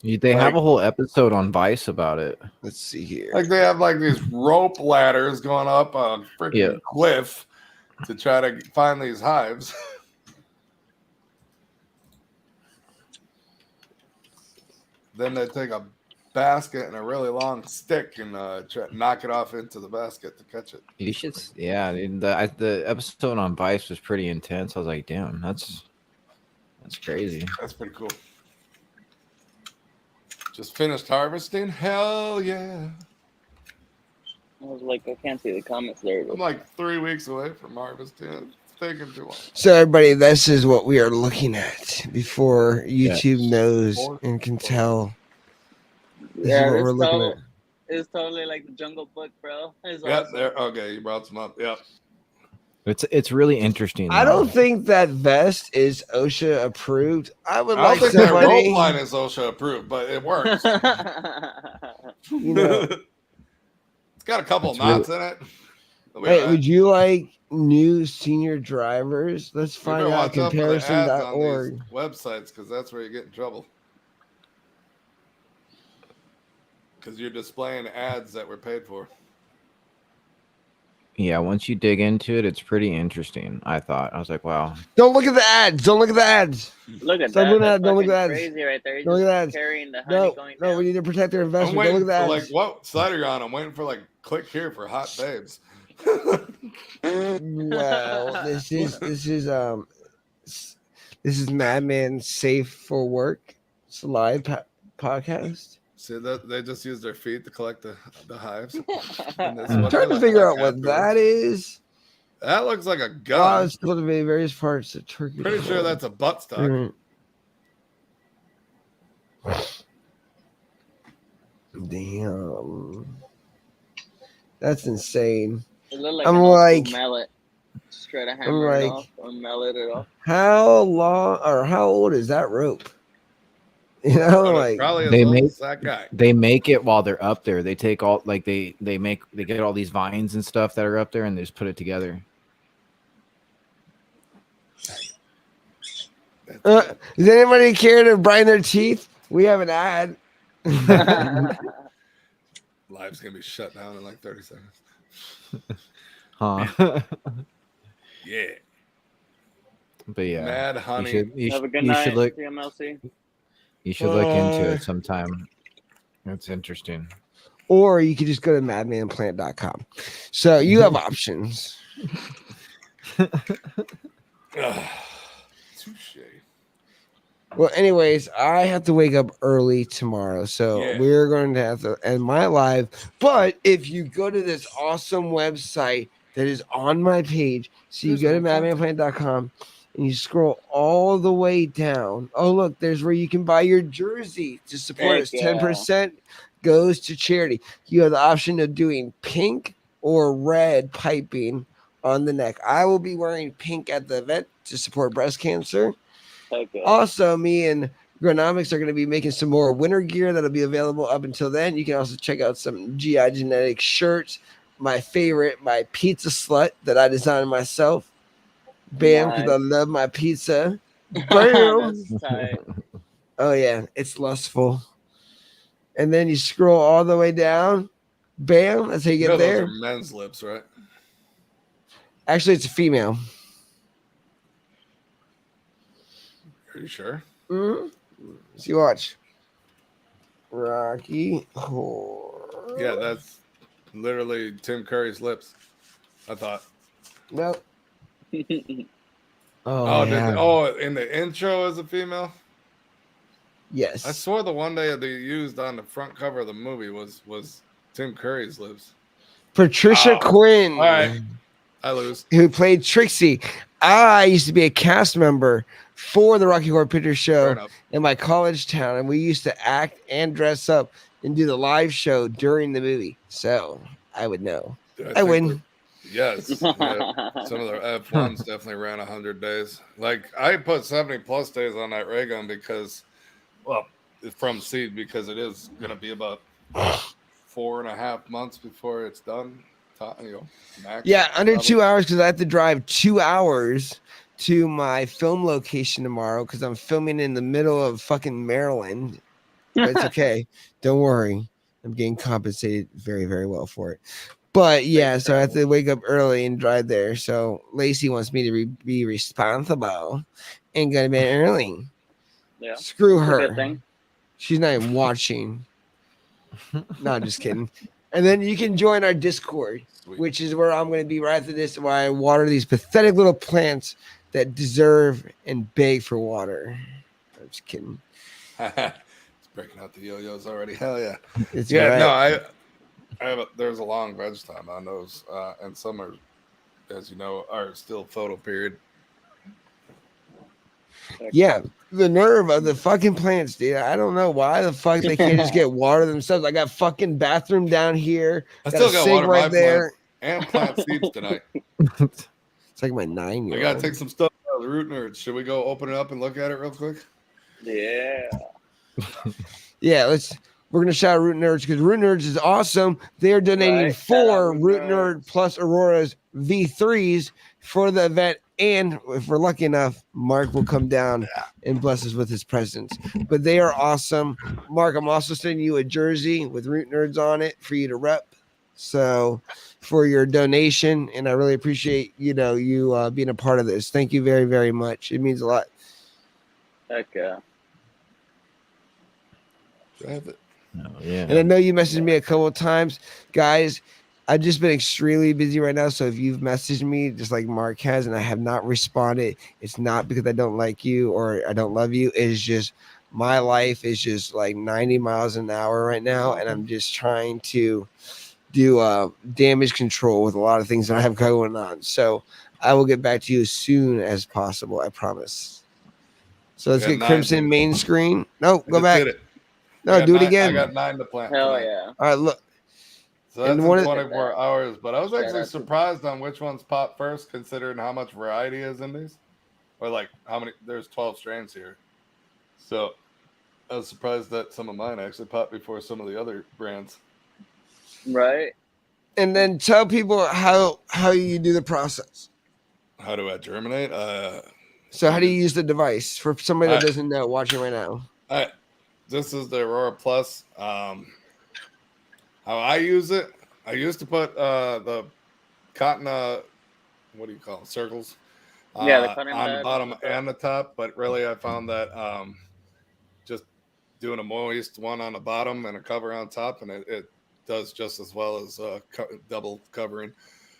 They have a whole episode on Vice about it. Let's see here. Like they have these rope ladders going up a freaking cliff to try to find these hives. Then they take a basket and a really long stick and knock it off into the basket to catch it. You should, yeah. The episode on Vice was pretty intense. I was like, damn, that's crazy. That's pretty cool. Just finished harvesting? Hell yeah. I was like, I can't see the comments there. I'm like 3 weeks away from harvesting. It's taking too long. So everybody, this is what we are looking at before YouTube knows and can tell. This is what we're looking at. It's totally like the Jungle Book, bro. It's Yeah, awesome. there. Okay, you brought some up. Yep. It's really interesting. I though. don't think that vest is OSHA approved. I would I don't like think their rope somebody. line is OSHA approved, but it works. You know, It's got a couple It's knots in it. hey, would you like new senior drivers? Let's You find better out watch out for the ads on comparison.org. these websites because that's where you get in trouble. Because you're displaying ads that were paid for. Yeah, once you dig into it, it's pretty interesting. I thought. I was like, wow. Don't look at the ads. Don't look at the ads. Look at Stop that. doing That's that. Don't look at fucking that. crazy right there. He's Don't look at just that. carrying the honey No, going no, down. we need to protect their I'm investment. Don't waiting look at for the like ads. what site are you on? I'm waiting for like click here for hot babes. Well, this is Madman Safe for Work. It's a live podcast. See that they just use their feet to collect the hives. I'm trying to figure out what that is. That looks like a Oh, gun. it's cultivated various parts of Turkey. Pretty sure that's a buttstock. Damn. That's insane. It looked like I'm an old like- school mallet. Just try to hammer it like- off or mallet it off. How long or how old is that rope? You know, like Probably as They old make- as that guy. They make it while they're up there. They take all like they get all these vines and stuff that are up there and they just put it together. does anybody care to brine their teeth? We have an ad. Live's gonna be shut down in like 30 seconds. Huh? Yeah. But yeah. Mad honey. Have a good you night, should look TMLC. you should look into it sometime. It's interesting. Or you could just go to madmanplant.com. So you have options. Touche. Well, anyways, I have to wake up early tomorrow, so Yeah. we're going to have to end my live. But if you go to this awesome website that is on my page, so you go to madmanplant.com and you scroll all the way down. Oh, look, there's where you can buy your jersey to support Heck us. yeah. 10% goes to charity. You have the option of doing pink or red piping on the neck. I will be wearing pink at the event to support breast cancer. Heck yeah. Also, me and Gronomics are going to be making some more winter gear that'll be available up until then. You can also check out some GI Genetic shirts. My favorite, my pizza slut that I designed myself. Bam, because I Nice. love my pizza. Bam. That's tight. Oh, yeah, it's lustful. And then you scroll all the way down. Bam, that's how you You get know there. those are men's lips, right? Actually, it's a female. Are you sure? Mm-hmm. See, watch. Rocky Horror. Yeah, that's literally Tim Curry's lips. I thought. Nope. Oh, yeah. in the intro as a female? Yes. I swore the one day they used on the front cover of the movie was Tim Curry's lips. Patricia Oh. Quinn, All right. I lose. who played Trixie. I used to be a cast member for the Rocky Horror Picture Fair Show enough. in my college town, and we used to act and dress up and do the live show during the movie. So I would know. I think win. we're- Yes. Yeah. Some of the F1s definitely ran 100 days. Like I put 70 plus days on that ray gun because, well, from seed because it is going to be about 4.5 months before it's done. Max, Yeah, under probably. 2 hours because I have to drive 2 hours to my film location tomorrow because I'm filming in the middle of fucking Maryland. But it's okay. Don't worry. I'm getting compensated very, very well for it. But yeah, so I have to wake up early and drive there. So Lacey wants me to be responsible and go to bed early. Yeah. Screw It's a good her. thing. She's not even watching. No, I'm just kidding. And then you can join our Discord, Sweet. which is where I'm going to be right after this, where I water these pathetic little plants that deserve and beg for water. I'm just kidding. It's breaking out the yo-yos already. Hell yeah. It's Yeah, right. no, I have there's a long veg time on those, and some are, as you know, are still photo period. Yeah, the nerve of the fucking plants, dude. I don't know why the fuck they can't just get water themselves. I got fucking bathroom down here. I Got still a got sink water right my there. plants and plant seeds tonight. It's like my I 9-year-old. gotta take some stuff out of the root nerds. Should we go open it up and look at it real quick? Yeah. Yeah, we're gonna shout out Root Nerds because Root Nerds is awesome. They are donating Right, shout out 4 Root Root Nerds. Nerd plus Aurora's V3s for the event. And if we're lucky enough, Mark will come down and bless us with his presence. But they are awesome. Mark, I'm also sending you a jersey with Root Nerds on it for you to rep. So for your donation, and I really appreciate you being a part of this. Thank you very, very much. It means a lot. Heck yeah. Do I have it? Oh, yeah. And I know you messaged me a couple of times, guys. I've just been extremely busy right now. So if you've messaged me just like Mark has and I have not responded, it's not because I don't like you or I don't love you. It's just my life is just like 90 miles an hour right now. And I'm just trying to do damage control with a lot of things that I have going on. So I will get back to you as soon as possible. I promise. So let's I got get 9, Crimson dude. main screen. No, I go just back. did it. No, I got do it 9 again. I got 9 to plant. Hell tonight. yeah. All right, look. So that's And in one of- 24 hours. But I was Shout actually out to- surprised on which ones pop first, considering how much variety is in these. Or like how many, there's 12 strains here. So I was surprised that some of mine actually popped before some of the other brands. Right. And then tell people how you do the process. How do I germinate? So how do you use the device for somebody that I- doesn't know watching right now? This is the Aurora Plus. How I use it, I used to put the cotton, what do you call them, circles, Yeah, the cutting on the pads bottom on the top. and the top. But really, I found that just doing a moist one on the bottom and a cover on top, and it does just as well as double covering.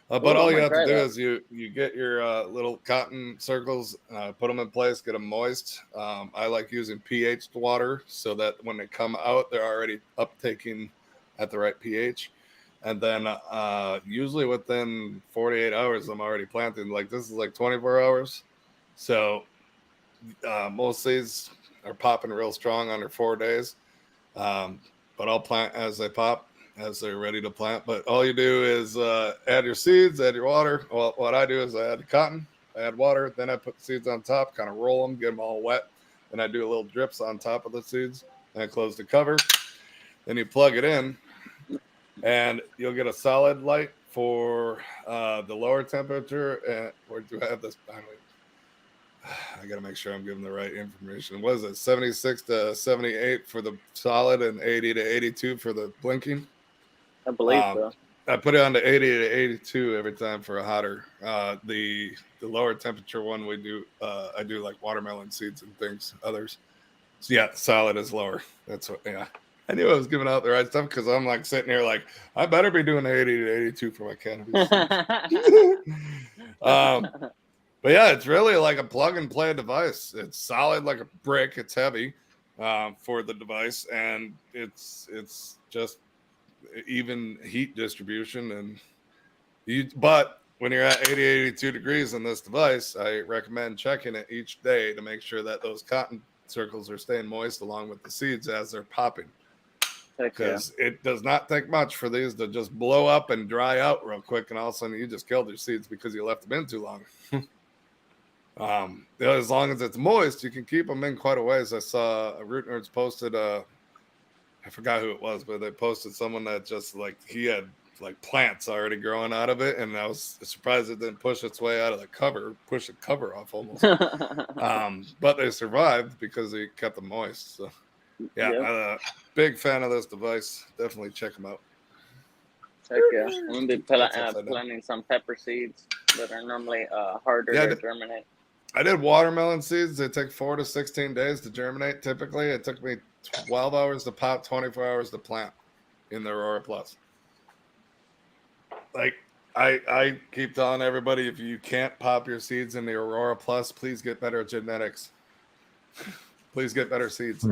But Ooh, all I you might have to try do that. is you get your little cotton circles, put them in place, get them moist. I like using pH water so that when they come out, they're already uptaking at the right pH. And then usually within 48 hours, I'm already planting. Like this is like 24 hours. So most of these are popping real strong under 4 days. But I'll plant as they pop, as they're ready to plant. But all you do is add your seeds, add your water. Well, what I do is I add the cotton, I add water, then I put the seeds on top, kind of roll them, get them all wet. Then I do a little drips on top of the seeds. Then I close the cover. Then you plug it in, and you'll get a solid light for the lower temperature. And where do I have this? I got to make sure I'm giving the right information. What is it? 76 to 78 for the solid and 80 to 82 for the blinking. I believe so. I put it on to 80 to 82 every time for a hotter. The lower temperature one we do, I do like watermelon seeds and things, others. So yeah, solid is lower. That's what, yeah. I knew I was giving out the right stuff because I'm like sitting here like, I better be doing 80 to 82 for my cannabis. But yeah, it's really like a plug and play device. It's solid like a brick. It's heavy for the device, and it's just even heat distribution. And but when you're at 80, 82 degrees in this device, I recommend checking it each day to make sure that those cotton circles are staying moist along with the seeds as they're popping. Because it does not take much for these to just blow up and dry out real quick, and all of a sudden you just killed your seeds because you left them in too long. As long as it's moist, you can keep them in quite a ways. I saw Root Nerds posted, I forgot who it was, but they posted someone that just like he had like plants already growing out of it, and I was surprised it didn't push its way out of the cover, push the cover off almost. But they survived because they kept them moist. So yeah, big fan of this device. Definitely check them out. Heck yeah. I'm going to be planting some pepper seeds that are normally harder to germinate. I did watermelon seeds. They take 4 to 16 days to germinate. Typically, it took me 12 hours to pop, 24 hours to plant. in the Aurora Plus. Like I keep telling everybody, if you can't pop your seeds in the Aurora Plus, please get better genetics. Please get better seeds.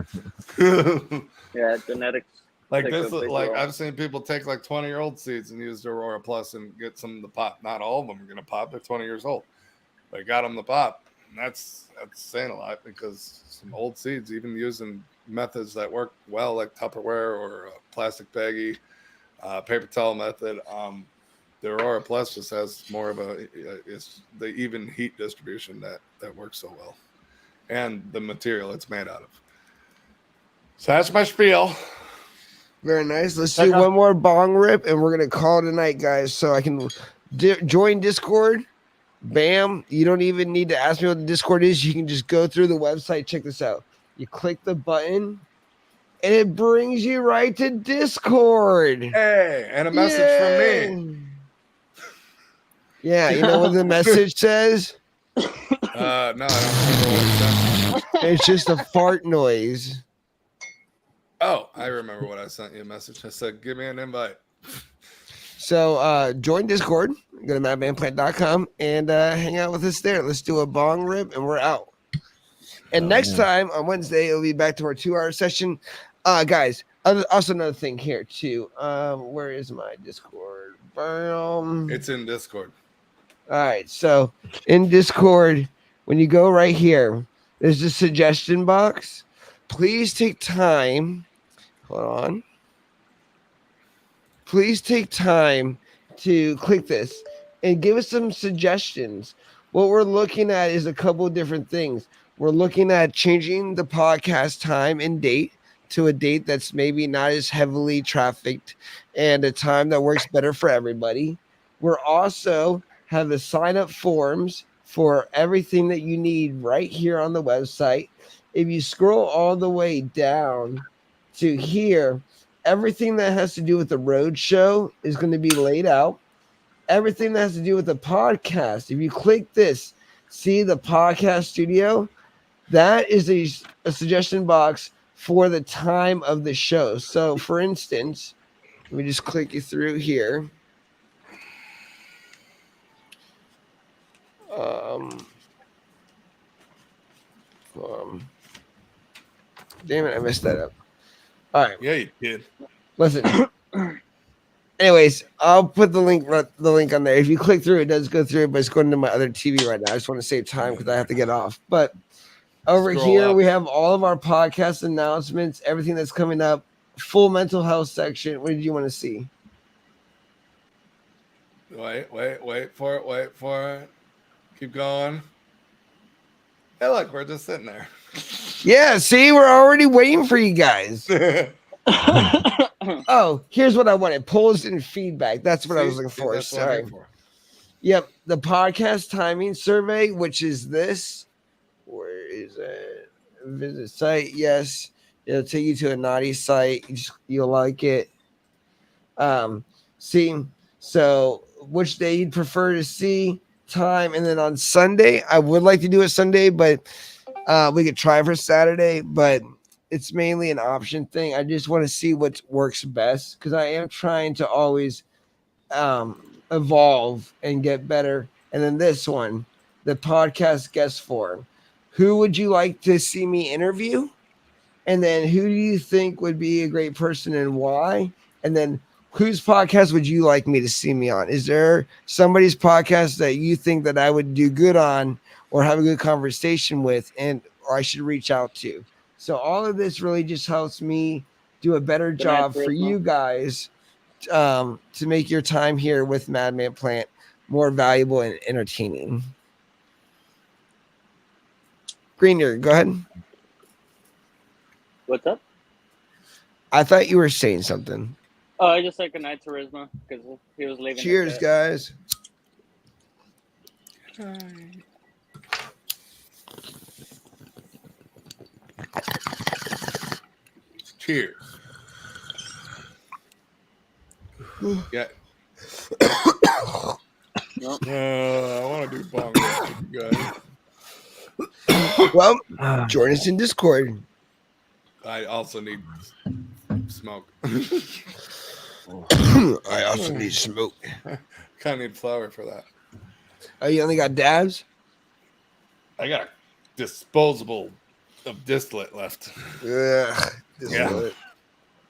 Yeah, genetics. Like takes a this, big like role. I've seen people take like 20-year-old seeds and use the Aurora Plus and get some to pop. Not all of them are going to pop. They're 20 years old. They got them to pop. And that's saying a lot, because some old seeds, even using methods that work well, like Tupperware or plastic baggie, paper towel method, the Aurora Plus just has more of it's the even heat distribution that works so well, and the material it's made out of. So that's my spiel. Very nice. Let's do one more bong rip, and we're gonna call it a night, guys. So I can join Discord. Bam! You don't even need to ask me what the Discord is. You can just go through the website. Check this out. You click the button, and it brings you right to Discord. Hey, and a message from me. Yeah, you know what the message says? No, I don't remember what it said. It's just a fart noise. Oh, I remember what I sent you a message. I said, give me an invite. So join Discord. Go to madmanplant.com and hang out with us there. Let's do a bong rip, and we're out. And next time on Wednesday, it'll be back to our 2-hour session. Guys, also another thing here too. Where is my Discord? It's in Discord. All right. So in Discord, when you go right here, there's a suggestion box. Please take time. Hold on. Please take time to click this and give us some suggestions. What we're looking at is a couple of different things. We're looking at changing the podcast time and date to a date that's maybe not as heavily trafficked and a time that works better for everybody. We're also have the sign up forms for everything that you need right here on the website. If you scroll all the way down to here, everything that has to do with the road show is going to be laid out. Everything that has to do with the podcast, if you click this, see the podcast studio, that is a suggestion box for the time of the show. So, for instance, let me just click you through here. Damn it, I messed that up. All right. Yeah, you did. Listen. Anyways, I'll put the link on there. If you click through, it does go through, but it's going to my other TV right now. I just want to save time because I have to get off. But over Scroll here, up. we have all of our podcast announcements, everything that's coming up, full mental health section. What did you want to see? Wait for it. Keep going. Hey, look, we're just sitting there. Yeah, see, we're already waiting for you guys. Oh, here's what I wanted. Polls and feedback. That's what I was looking for. That's what I'm Sorry. here for. Yep. The podcast timing survey, which is this. Where is it? Visit site. Yes. It'll take you to a naughty site. You'll like it. See, so which day you'd prefer to see, time, and then on Sunday, I would like to do it Sunday, but we could try for Saturday, but it's mainly an option thing. I just want to see what works best because I am trying to always evolve and get better. And then this one, the podcast guest form. Who would you like to see me interview? And then who do you think would be a great person and why? And then whose podcast would you like me to see me on? Is there somebody's podcast that you think that I would do good on or have a good conversation with or I should reach out to? So all of this really just helps me do a better job for you guys to make your time here with Madman Plant more valuable and entertaining. Greener, go ahead. What's up? I thought you were saying something. Oh, I just said goodnight to Rizma because he was leaving. Cheers, guys. Cheers. Yeah. I want to do bong rips with you guys. Well, join us in Discord. I also need smoke. I also need smoke. Kind of need flour for that. Oh, you only got dabs? I got a disposable of distillate left. Ugh, distillate.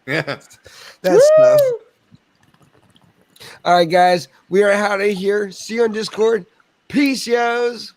Yeah. That's tough. All right, guys, we are out of here. See you on Discord. Peace, yos.